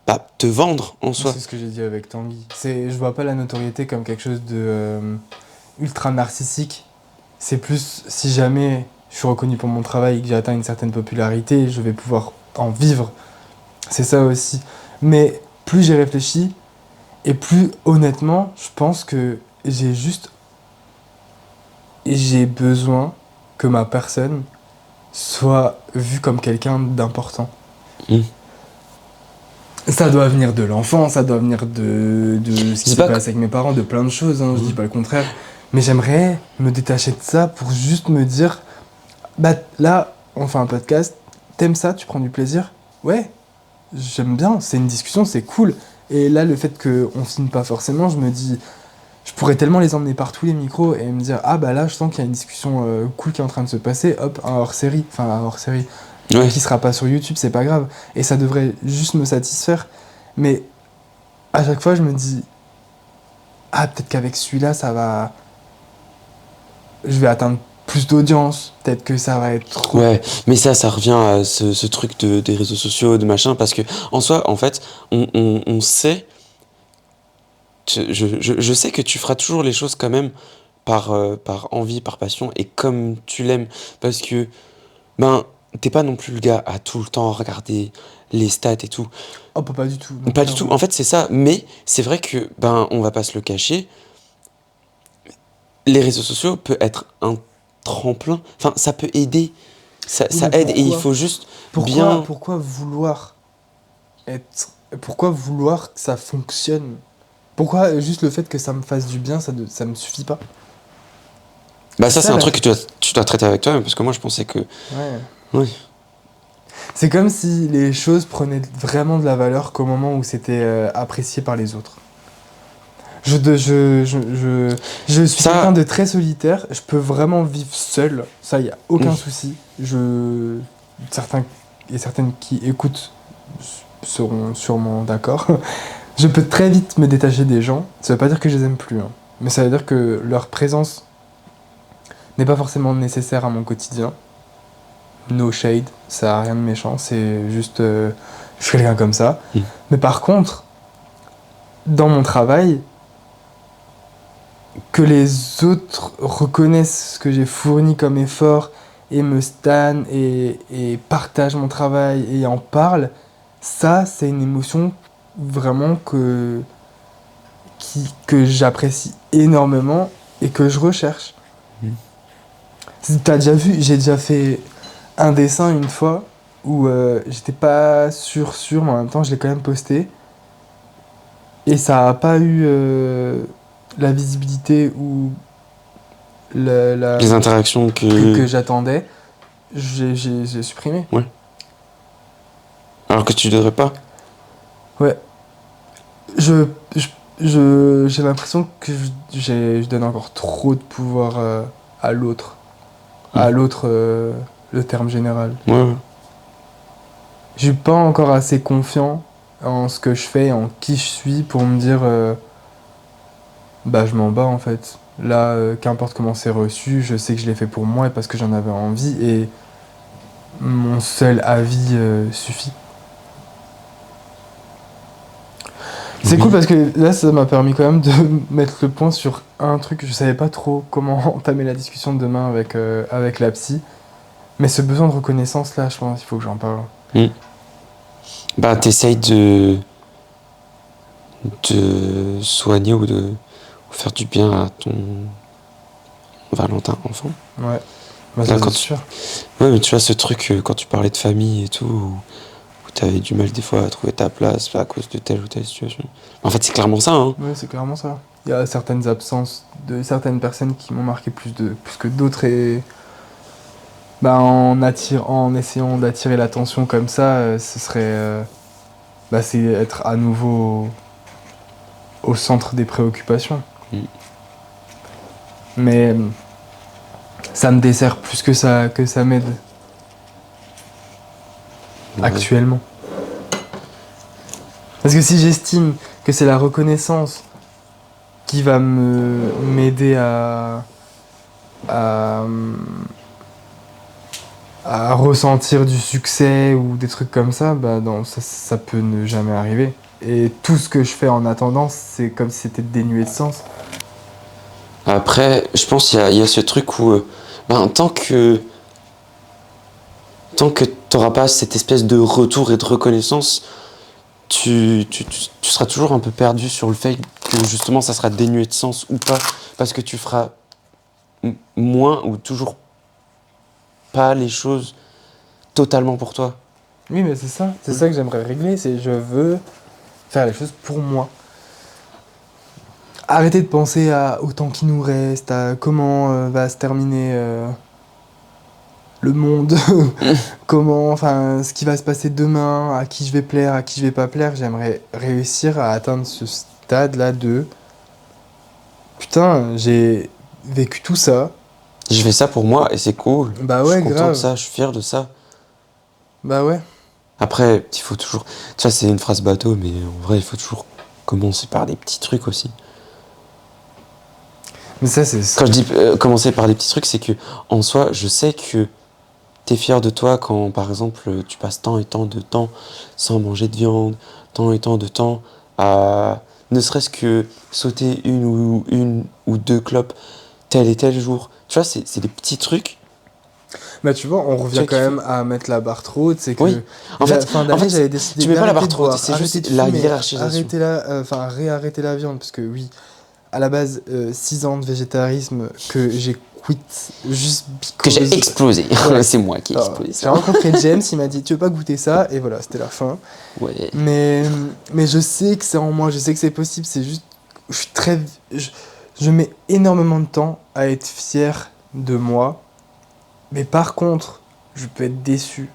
bah, te vendre en soi. C'est ce que j'ai dit avec Tanguy. Je vois pas la notoriété comme quelque chose de ultra narcissique. C'est plus si jamais je suis reconnu pour mon travail et que j'ai atteint une certaine popularité, je vais pouvoir en vivre. C'est ça aussi. Mais plus j'y réfléchis, et plus honnêtement, je pense que j'ai besoin que ma personne soit vue comme quelqu'un d'important. Mmh. Ça doit venir de l'enfant, ça doit venir de ce qui C'est se pas passe avec mes parents, de plein de choses, hein, je Mmh. dis pas le contraire. Mais j'aimerais me détacher de ça pour juste me dire, bah là, on fait un podcast, t'aimes ça, tu prends du plaisir? Ouais, j'aime bien, c'est une discussion, c'est cool. Et là, le fait qu'on filme pas forcément, je me dis, je pourrais tellement les emmener partout les micros et me dire, ah bah là, je sens qu'il y a une discussion cool qui est en train de se passer, hop, un hors-série, Ouais. qui sera pas sur YouTube, c'est pas grave. Et ça devrait juste me satisfaire. Mais à chaque fois, je me dis, ah, peut-être qu'avec celui-là, je vais atteindre plus d'audience. Peut-être que ça va être. Ouais, mais ça revient à ce truc des réseaux sociaux, de machin, parce que en soi, en fait, on sait, je sais que tu feras toujours les choses quand même par envie, par passion, et comme tu l'aimes, parce que, ben, t'es pas non plus le gars à tout le temps regarder les stats et tout. Oh, pas du tout. Non, Pas du tout, en fait, c'est ça, mais c'est vrai que, ben, on va pas se le cacher, les réseaux sociaux peuvent être un tremplin, enfin, ça peut aider, ça Oui, mais aide, et il pourquoi faut juste bien... Pourquoi vouloir être. Pourquoi vouloir que ça fonctionne? Pourquoi juste le fait que ça me fasse du bien, ça me suffit pas? Bah ça, C'est c'est un la- truc que tu dois traiter avec toi-même, parce que moi, je pensais que... Ouais. Oui. C'est comme si les choses prenaient vraiment de la valeur qu'au moment où c'était apprécié par les autres. Je suis Ça- quelqu'un de très solitaire, je peux vraiment vivre seul, ça y a aucun Mm. souci. Certains et certaines qui écoutent seront sûrement d'accord. Je peux très vite me détacher des gens, ça veut pas dire que je les aime plus, hein. Mais ça veut dire que leur présence n'est pas forcément nécessaire à mon quotidien. No shade, ça a rien de méchant, c'est juste je suis quelqu'un comme ça. Mm. Mais par contre, dans mon travail, que les autres reconnaissent ce que j'ai fourni comme effort et me stannent et partagent mon travail et en parlent, ça c'est une émotion vraiment que j'apprécie énormément et que je recherche. T'as déjà vu, j'ai déjà fait un dessin une fois où j'étais pas sûr, mais en même temps je l'ai quand même posté. Et ça a pas eu la visibilité ou Les interactions que j'attendais. J'ai supprimé. Alors que tu devrais pas. Ouais. J'ai l'impression que je donne encore trop de pouvoir à l'autre. À l'autre, le terme général. Ouais. Je suis pas encore assez confiant en ce que je fais, en qui je suis pour me dire bah je m'en bats en fait. Là, qu'importe comment c'est reçu, je sais que je l'ai fait pour moi et parce que j'en avais envie et mon seul avis suffit. C'est cool parce que là ça m'a permis quand même de mettre le point sur un truc. Je savais pas trop comment entamer la discussion de demain avec la psy. Mais ce besoin de reconnaissance là, je pense qu'il faut que j'en parle. Bah t'essayes de soigner ou de faire du bien à ton Valentin enfant. Ouais. Bah, Là, ça, quand c'est sûr. Ouais, mais tu vois ce truc quand tu parlais de famille et tout, où t'avais du mal des fois à trouver ta place à cause de telle ou telle situation. En fait, c'est clairement ça, hein. Ouais, c'est clairement ça. il y a certaines absences de certaines personnes qui m'ont marqué plus que d'autres et bah, en essayant d'attirer l'attention comme ça, ce serait bah, c'est être à nouveau au centre des préoccupations. Mm. Mais ça me dessert plus que ça m'aide Ouais. actuellement. Parce que si j'estime que c'est la reconnaissance qui va m'aider à, à ressentir du succès ou des trucs comme ça, bah non, ça peut ne jamais arriver. Et tout ce que je fais en attendant, c'est comme si c'était dénué de sens. Après, je pense qu'il y a ce truc où, ben, tant que t'auras pas cette espèce de retour et de reconnaissance, tu seras toujours un peu perdu sur le fait que justement ça sera dénué de sens ou pas, parce que tu feras moins ou toujours pas les choses totalement pour toi. Oui, mais c'est ça que j'aimerais régler, c'est je veux faire les choses pour moi. Arrêter de penser au temps qui nous reste, à comment va se terminer le monde, enfin, ce qui va se passer demain, à qui je vais plaire, à qui je vais pas plaire. J'aimerais réussir à atteindre ce stade-là de putain, j'ai vécu tout ça. Je fais ça pour moi et c'est cool. Bah Je ouais, suis content grave. de ça, je suis fier de ça. Bah ouais. Après, il faut toujours. Tu vois, c'est une phrase bateau, mais en vrai, il faut toujours commencer par des petits trucs aussi. Mais ça, c'est. Quand je dis commencer par des petits trucs, c'est que en soi, je sais que t'es fier de toi quand, par exemple, tu passes tant et tant de temps sans manger de viande, tant et tant de temps à ne serait-ce que sauter une ou deux clopes tel et tel jour. Tu vois, c'est des petits trucs. Bah tu vois, on revient Tu quand vois, même à mettre la barre trop haute, c'est que Oui. En la fait, fin d'année, en fait, j'avais décidé tu mets pas la barre d'arrêter de trop haute, boire, c'est arrêter juste de la fumer, hiérarchisation. réarrêter la viande, parce que oui, à la base, 6 ans de végétarisme que j'ai quitté juste Que j'ai because- explosé. Ouais. C'est moi qui ai Alors, explosé j'ai ça. rencontré James, il m'a dit tu veux pas goûter ça, et voilà, c'était la fin. Ouais. Mais je sais que c'est en moi, je sais que c'est possible, c'est juste, je suis très, je mets énormément de temps à être fier de moi, mais par contre, je peux être déçu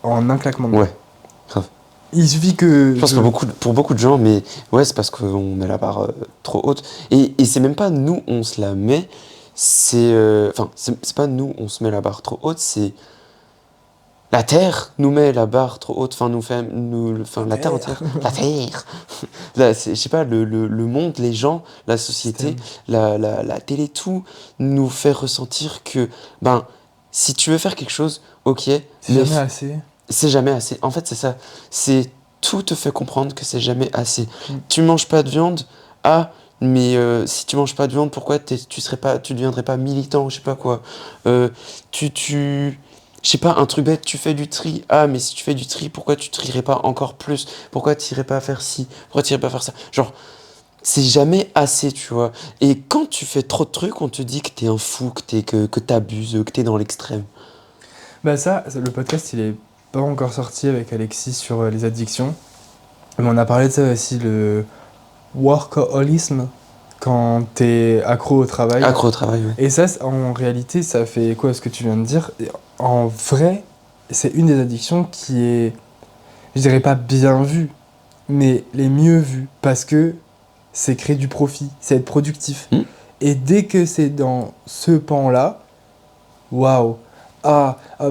en un claquement de doigts. Ouais. Grave. Il suffit que Je pense que pour beaucoup de gens, mais ouais, c'est parce qu'on met la barre trop haute. Et c'est même pas nous, on se la met, c'est. Enfin, c'est pas nous, on se met la barre trop haute, c'est. La Terre nous met la barre trop haute, enfin, la Terre entière. La Terre Là, je sais pas, le monde, les gens, la société, la télé, tout nous fait ressentir que, ben, si tu veux faire quelque chose, ok, c'est mais jamais assez. c'est jamais assez. En fait, c'est ça. C'est tout te fait comprendre que c'est jamais assez. Mm. Tu manges pas de viande, ah, mais si tu manges pas de viande, pourquoi tu deviendrais pas militant, je sais pas quoi. Je sais pas, un truc bête, tu fais du tri, ah, mais si tu fais du tri, pourquoi tu trierais pas encore plus? Pourquoi tu irais pas faire ci? Pourquoi tu irais pas faire ça? Genre, c'est jamais assez, tu vois. Et quand tu fais trop de trucs, on te dit que t'es un fou, que t'abuses, que t'es dans l'extrême. Bah le podcast, il est pas encore sorti avec Alexis sur les addictions. Mais on a parlé de ça aussi, le workaholisme, quand t'es accro au travail. Accro au travail, ouais. Et ça, en réalité, ça fait quoi ce que tu viens de dire? Et en vrai, c'est une des addictions qui est, je dirais pas bien vue, mais les mieux vues, parce que c'est créer du profit, c'est être productif. Mm. Et dès que c'est dans ce pan-là, waouh!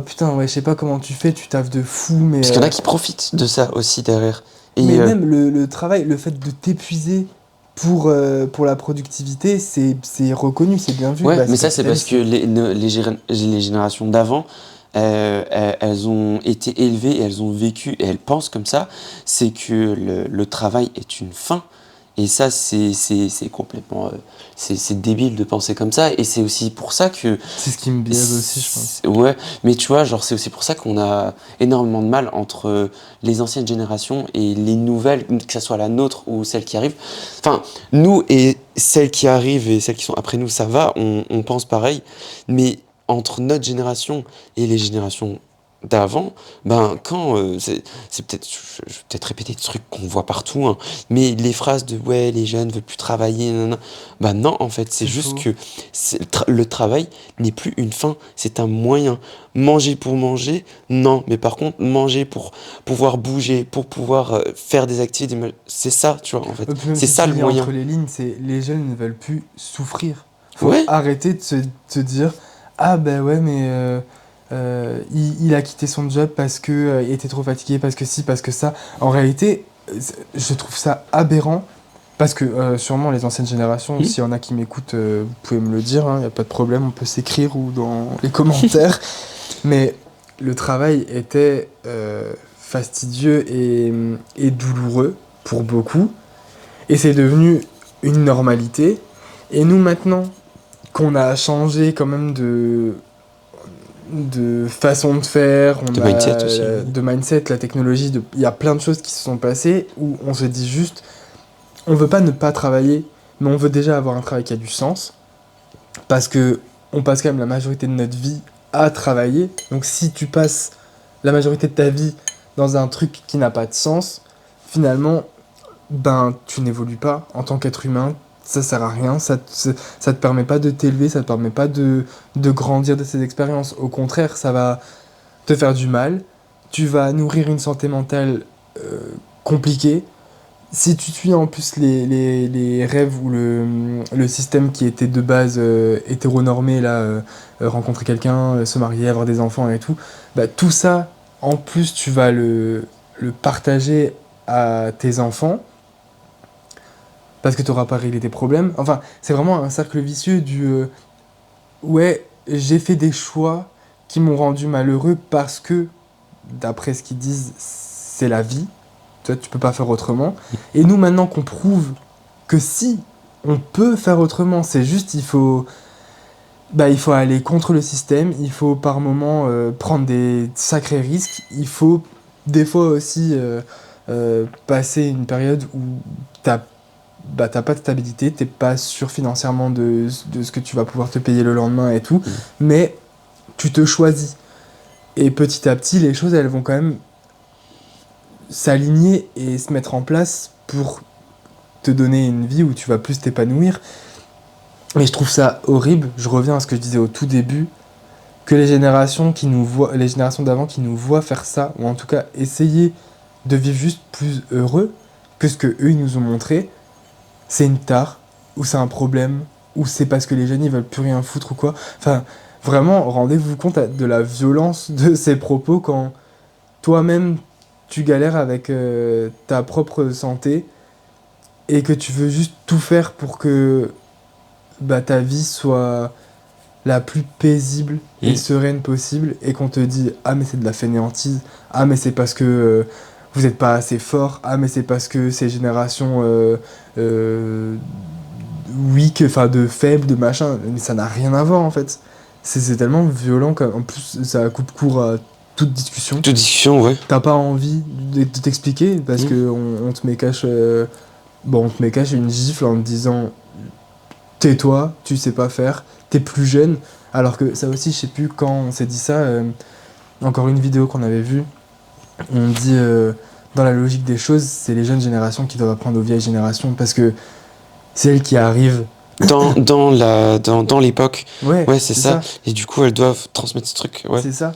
Putain, ouais, je sais pas comment tu fais, tu taffes de fou, mais. Parce qu'il y en a qui profitent de ça aussi derrière. Et Mais même le travail, le fait de t'épuiser pour la productivité, c'est reconnu, c'est bien vu. ouais, Bah, mais ça c'est parce que capitaliste. les générations d'avant, elles ont été élevées et elles ont vécu et elles pensent comme ça. C'est que le travail est une fin. Et ça, c'est complètement. C'est débile de penser comme ça. Et c'est aussi pour ça que. C'est ce qui me biaise aussi, je pense. Ouais, mais tu vois, genre, c'est aussi pour ça qu'on a énormément de mal entre les anciennes générations et les nouvelles, que ce soit la nôtre ou celle qui arrive. Enfin, nous et celles qui arrivent et celles qui sont après nous, ça va, on pense pareil. Mais entre notre génération et les générations d'avant, ben quand c'est peut-être je vais peut-être répéter des trucs qu'on voit partout, hein, mais les phrases de ouais les jeunes veulent plus travailler, nanana, ben non en fait c'est C'est juste faux. que le travail n'est plus une fin, c'est un moyen. Manger pour manger, non, mais par contre manger pour pouvoir bouger, pour pouvoir faire des activités, c'est ça tu vois en fait, Et puis même c'est si ça tu le lis entre moyen. les lignes, c'est les jeunes ne veulent plus souffrir. Faut Ouais, arrêter de se dire ah ben ouais mais il a quitté son job parce que il était trop fatigué, parce que si, parce que ça. En réalité, je trouve ça aberrant parce que sûrement les anciennes générations, hmm, s'il y en a qui m'écoutent, vous pouvez me le dire, il n'y a pas de problème, on peut s'écrire ou dans les commentaires. Mais le travail était fastidieux et douloureux pour beaucoup. Et c'est devenu une normalité. Et nous, maintenant, qu'on a changé quand même de façon de faire, on de a mindset aussi. Ouais. de mindset, la technologie, il y a plein de choses qui se sont passées où on se dit juste, on veut pas ne pas travailler, mais on veut déjà avoir un travail qui a du sens, parce que on passe quand même la majorité de notre vie à travailler. Donc si tu passes la majorité de ta vie dans un truc qui n'a pas de sens, finalement, ben tu n'évolues pas en tant qu'être humain, ça sert à rien, ça te permet pas de t'élever, ça te permet pas de grandir de ces expériences. Au contraire, ça va te faire du mal, tu vas nourrir une santé mentale euh, compliquée. Si tu suis en plus les rêves ou le système qui était de base hétéronormé, là, rencontrer quelqu'un, se marier, avoir des enfants et tout, bah, tout ça, en plus, tu vas le partager à tes enfants parce que tu n'auras pas réglé tes problèmes. Enfin, c'est vraiment un cercle vicieux du ouais, j'ai fait des choix qui m'ont rendu malheureux parce que, d'après ce qu'ils disent, c'est la vie. Toi, tu peux pas faire autrement. Et nous, maintenant qu'on prouve que si, on peut faire autrement, c'est juste, il faut aller contre le système, il faut par moment prendre des sacrés risques, il faut des fois aussi passer une période où t'as t'as pas de stabilité, t'es pas sûr financièrement de ce que tu vas pouvoir te payer le lendemain et tout, Hmm. mais tu te choisis. Et petit à petit, les choses, elles vont quand même s'aligner et se mettre en place pour te donner une vie où tu vas plus t'épanouir. Mais je trouve ça horrible, je reviens à ce que je disais au tout début, que les générations d'avant qui nous voient faire ça, ou en tout cas essayer de vivre juste plus heureux que ce que eux ils nous ont montré, c'est une tare, ou c'est un problème, ou c'est parce que les jeunes ils veulent plus rien foutre ou quoi. Enfin, vraiment, rendez-vous compte de la violence de ces propos quand toi-même tu galères avec ta propre santé et que tu veux juste tout faire pour que ta vie soit la plus paisible et Hmm. sereine possible et qu'on te dit ah mais c'est de la fainéantise, ah mais c'est parce que vous n'êtes pas assez fort, ah mais c'est parce que ces générations euh, weak, enfin de faibles, de machin, mais ça n'a rien à voir en fait. C'est tellement violent qu'en plus ça coupe court à toute discussion. Toute discussion, ouais. T'as pas envie de t'expliquer parce Hmm. que on te met cache bon on te met cache une gifle en te disant tais-toi, tu sais pas faire, t'es plus jeune. Alors que ça aussi, je sais plus quand on s'est dit ça, encore une vidéo qu'on avait vue, on dit dans la logique des choses, c'est les jeunes générations qui doivent apprendre aux vieilles générations parce que c'est elles qui arrivent. Dans l'époque, Ouais, ouais, c'est c'est ça. ça, Et du coup, elles doivent transmettre ce truc, ouais. c'est ça.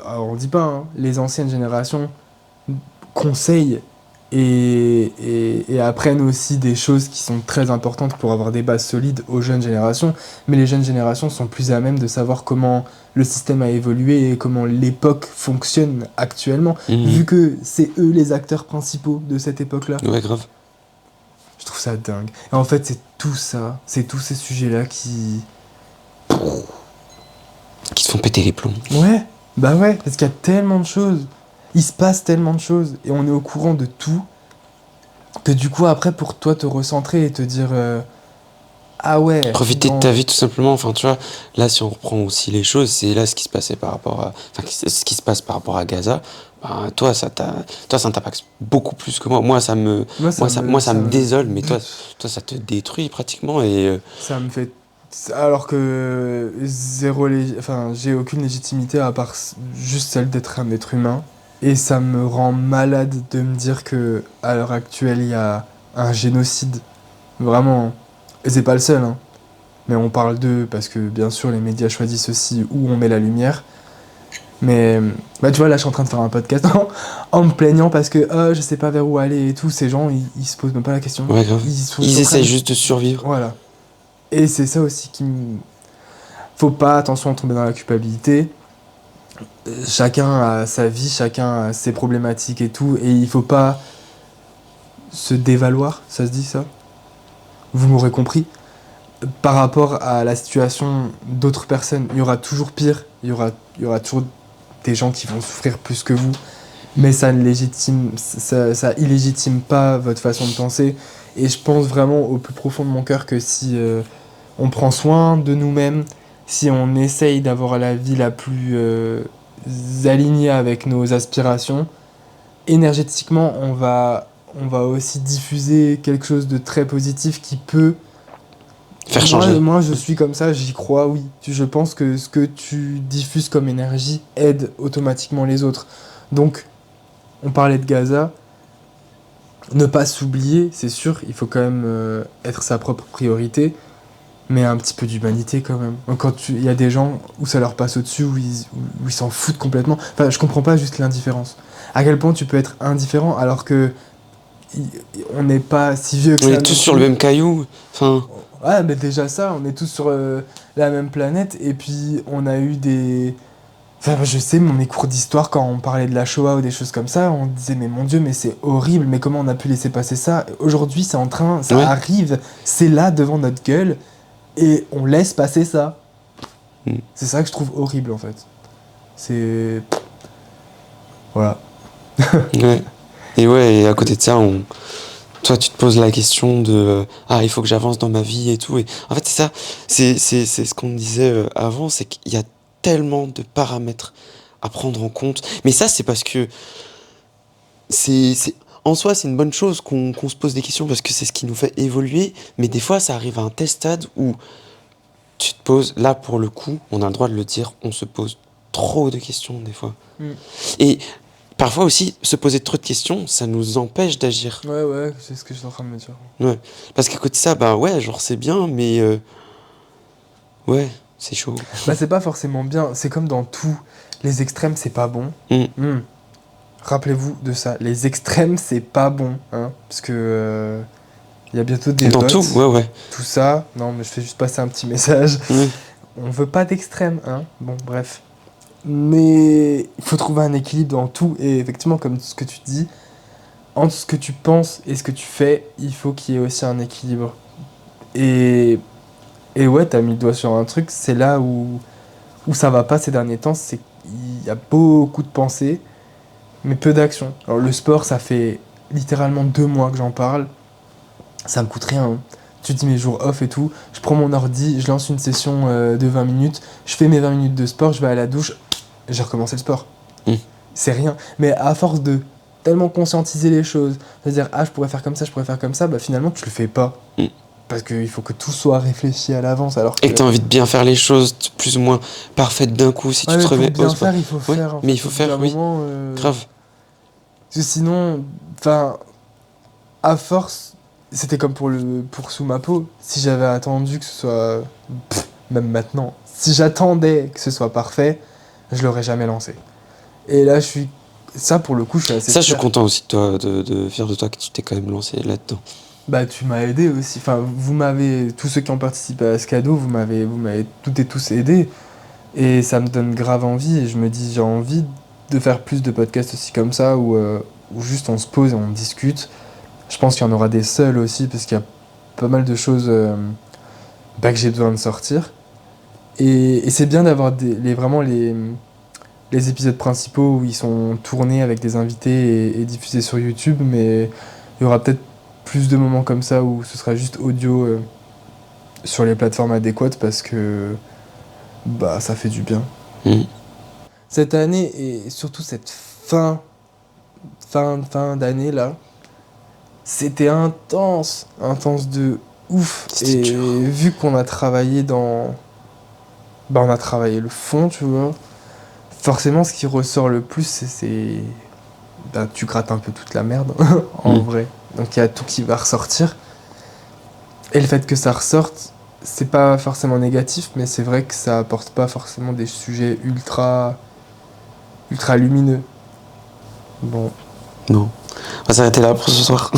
Alors, on dit pas, hein, les anciennes générations conseillent et apprennent aussi des choses qui sont très importantes pour avoir des bases solides aux jeunes générations. Mais les jeunes générations sont plus à même de savoir comment le système a évolué et comment l'époque fonctionne actuellement, Mhm. vu que c'est eux les acteurs principaux de cette époque-là. Ouais, grave. Je trouve ça dingue. Et en fait, c'est tout ça, c'est tous ces sujets-là qui... Qui se font péter les plombs. Ouais, bah ouais, parce qu'il y a tellement de choses. Il se passe tellement de choses et on est au courant de tout que du coup, après, pour toi te recentrer et te dire ah ouais, Profiter de ta vie tout simplement, enfin tu vois, là si on reprend aussi les choses, c'est là ce qui se passait par rapport à, enfin ce qui se passe par rapport à Gaza, ben, toi ça t'impacte beaucoup plus que moi. moi, Moi ça me désole, mais toi ça te détruit pratiquement et ça me fait Alors que enfin, j'ai aucune légitimité à part juste celle d'être un être humain. Et ça me rend malade de me dire que à l'heure actuelle, il y a un génocide. Vraiment. Et c'est pas le seul, hein. Mais on parle d'eux parce que bien sûr les médias choisissent aussi où on met la lumière. Mais bah tu vois, là je suis en train de faire un podcast en me plaignant parce que je sais pas vers où aller et tout. Ces gens, ils se posent même pas la question. Ouais, grave. sont Ils en train essayent de- juste de survivre. Voilà. Et c'est ça aussi qui me... Faut pas, attention, tomber dans la culpabilité. Chacun a sa vie, chacun a ses problématiques et tout. Et il faut pas se dévaloir, ça se dit ça? Vous m'aurez compris. Par rapport à la situation d'autres personnes, il y aura toujours pire. Il y aura toujours des gens qui vont souffrir plus que vous. Mais ça ne légitime, ça illégitime pas votre façon de penser. Et je pense vraiment au plus profond de mon cœur que si on prend soin de nous-mêmes, si on essaye d'avoir la vie la plus alignée avec nos aspirations, énergétiquement, on va aussi diffuser quelque chose de très positif qui peut... Faire changer. Moi, je suis comme ça, j'y crois, oui. Je pense que ce que tu diffuses comme énergie aide automatiquement les autres. Donc, on parlait de Gaza. Ne pas s'oublier, c'est sûr, il faut quand même être sa propre priorité, mais un petit peu d'humanité quand même. Il y a des gens où ça leur passe au-dessus, où ils s'en foutent complètement. Enfin, je comprends pas juste l'indifférence. À quel point tu peux être indifférent alors que on n'est pas si vieux que On ça. est tous sur le même caillou. Enfin, Ouais, mais déjà ça, on est tous sur la même planète, et puis on a eu des... Enfin, je sais, mes cours d'histoire, quand on parlait de la Shoah ou des choses comme ça, on disait, mais mon Dieu, mais c'est horrible, mais comment on a pu laisser passer ça? Aujourd'hui, c'est en train, ça Ouais. arrive, c'est là devant notre gueule, et on laisse passer ça. Mm. C'est ça que je trouve horrible, en fait. C'est... Voilà. ouais. Et ouais, et à côté de ça, toi, tu te poses la question de il faut que j'avance dans ma vie et tout. Et en fait, c'est ça, c'est ce qu'on disait avant, c'est qu'il y a tellement de paramètres à prendre en compte. Mais ça, c'est parce que en soi, c'est une bonne chose qu'on se pose des questions parce que c'est ce qui nous fait évoluer. Mais des fois, ça arrive à un tel stade où tu te poses, là, pour le coup, on a le droit de le dire, on se pose trop de questions des fois. Mm. Et parfois aussi, se poser trop de questions, ça nous empêche d'agir. Ouais, c'est ce que je suis en train de me dire. Ouais. Parce qu'à côté de ça, bah ouais, genre c'est bien, mais ouais, c'est chaud. Bah, c'est pas forcément bien, c'est comme dans tout. Les extrêmes, c'est pas bon. Mm. Rappelez-vous de ça. Les extrêmes, c'est pas bon, hein, parce que il y a bientôt des Dans votes, tout, ouais. tout ça. Non, mais je fais juste passer un petit message. Ouais. On veut pas d'extrêmes, hein. Bon, bref. Mais il faut trouver un équilibre dans tout. Et effectivement, comme ce que tu dis, entre ce que tu penses et ce que tu fais, il faut qu'il y ait aussi un équilibre. Et ouais, t'as mis le doigt sur un truc. C'est là où ça va pas ces derniers temps. C'est qu'il y a beaucoup de pensées, mais peu d'action. Alors le sport, ça fait littéralement 2 mois que j'en parle. Ça me coûte rien, hein. Tu dis mes jours off et tout. Je prends mon ordi, je lance une session de 20 minutes. Je fais mes 20 minutes de sport, je vais à la douche. J'ai recommencé le sport. C'est rien. Mais à force de tellement conscientiser les choses, de dire je pourrais faire comme ça, je pourrais faire comme ça, bah finalement tu le fais pas. Parce qu'il faut que tout soit réfléchi à l'avance. Alors Et que t'as envie de bien faire les choses plus ou moins parfaites d'un coup si tu te remets pour bien au sport. faire, il faut Ouais, faire. En mais fait. il faut faire, Au bout d'un oui. moment, Grave. parce que sinon, enfin, à force, c'était comme pour Sous ma peau. Si j'avais attendu que ce soit, même maintenant, si j'attendais que ce soit parfait, je l'aurais jamais lancé. Et là, ça pour le coup, je suis assez Ça, je suis fier. content aussi de toi, fier de toi que tu t'es quand même lancé là-dedans. Bah, tu m'as aidé aussi. Enfin, tous ceux qui ont participé à ce cadeau, vous m'avez toutes et tous aidé. Et ça me donne grave envie. Et je me dis, j'ai envie de faire plus de podcasts aussi comme ça, où juste on se pose et on discute. Je pense qu'il y en aura des seuls aussi, parce qu'il y a pas mal de choses que j'ai besoin de sortir. Et c'est bien d'avoir vraiment les épisodes principaux où ils sont tournés avec des invités et diffusés sur YouTube, mais il y aura peut-être plus de moments comme ça où ce sera juste audio sur les plateformes adéquates, parce que bah ça fait du bien. Cette année, et surtout cette fin d'année là, c'était intense de ouf. C'était Et dur. vu qu'on a travaillé on a travaillé le fond, tu vois. Forcément, ce qui ressort le plus, tu grattes un peu toute la merde, en vrai. Donc il y a tout qui va ressortir. Et le fait que ça ressorte, c'est pas forcément négatif, mais c'est vrai que ça apporte pas forcément des sujets ultra lumineux. Bon. Non. On va s'arrêter là pour ce soir.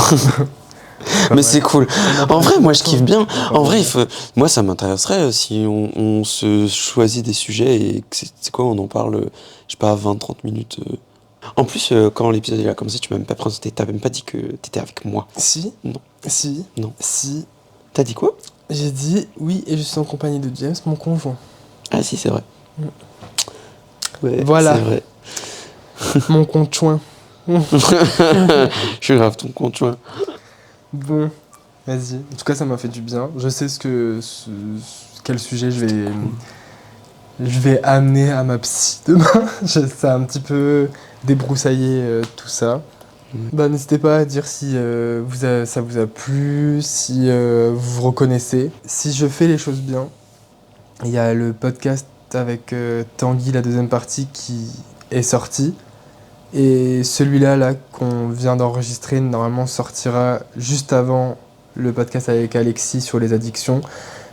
Mais c'est cool. En vrai, moi, je kiffe bien. En vrai, moi, ça m'intéresserait si on se choisit des sujets et que c'est quoi, on en parle, je sais pas, 20-30 minutes. En plus, quand l'épisode est là comme ça, tu m'as même pas présenté, t'as même pas dit que t'étais avec moi. Si. Non. Si. Non. Si. T'as dit quoi? J'ai dit oui et je suis en compagnie de James, mon conjoint. Ah si, c'est vrai. Ouais, Voilà. c'est vrai. Mon conjoint. Je suis grave ton conjoint. Bon, vas-y. En tout cas, ça m'a fait du bien. Je sais quel sujet je vais amener à ma psy demain. Ça a un petit peu débroussaillé tout ça. Bah, n'hésitez pas à dire si ça vous a plu, si vous vous reconnaissez. Si je fais les choses bien, il y a le podcast avec Tanguy, la deuxième partie, qui est sorti. Et celui-là là, qu'on vient d'enregistrer, normalement sortira juste avant le podcast avec Alexis sur les addictions.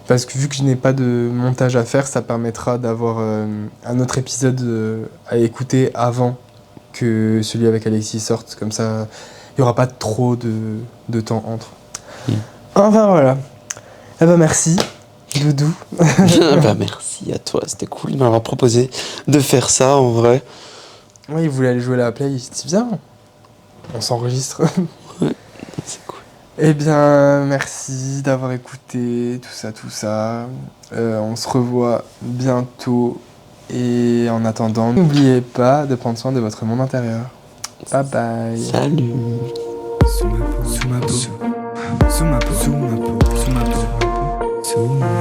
Parce que vu que je n'ai pas de montage à faire, ça permettra d'avoir un autre épisode à écouter avant que celui avec Alexis sorte. Comme ça, il n'y aura pas trop de temps entre. Enfin voilà. Eh ben merci, Doudou. Bah merci à toi, c'était cool. Il m'aura proposé de faire ça en vrai. Ouais, il voulait aller jouer à la play, il s'est dit viens, on s'enregistre. C'est cool. Eh bien, merci d'avoir écouté tout ça. On se revoit bientôt. Et en attendant, n'oubliez pas de prendre soin de votre monde intérieur. Bye bye. Salut. Sous ma peau, sous ma peau, sous ma peau, sous ma peau, sous ma peau, sous ma peau.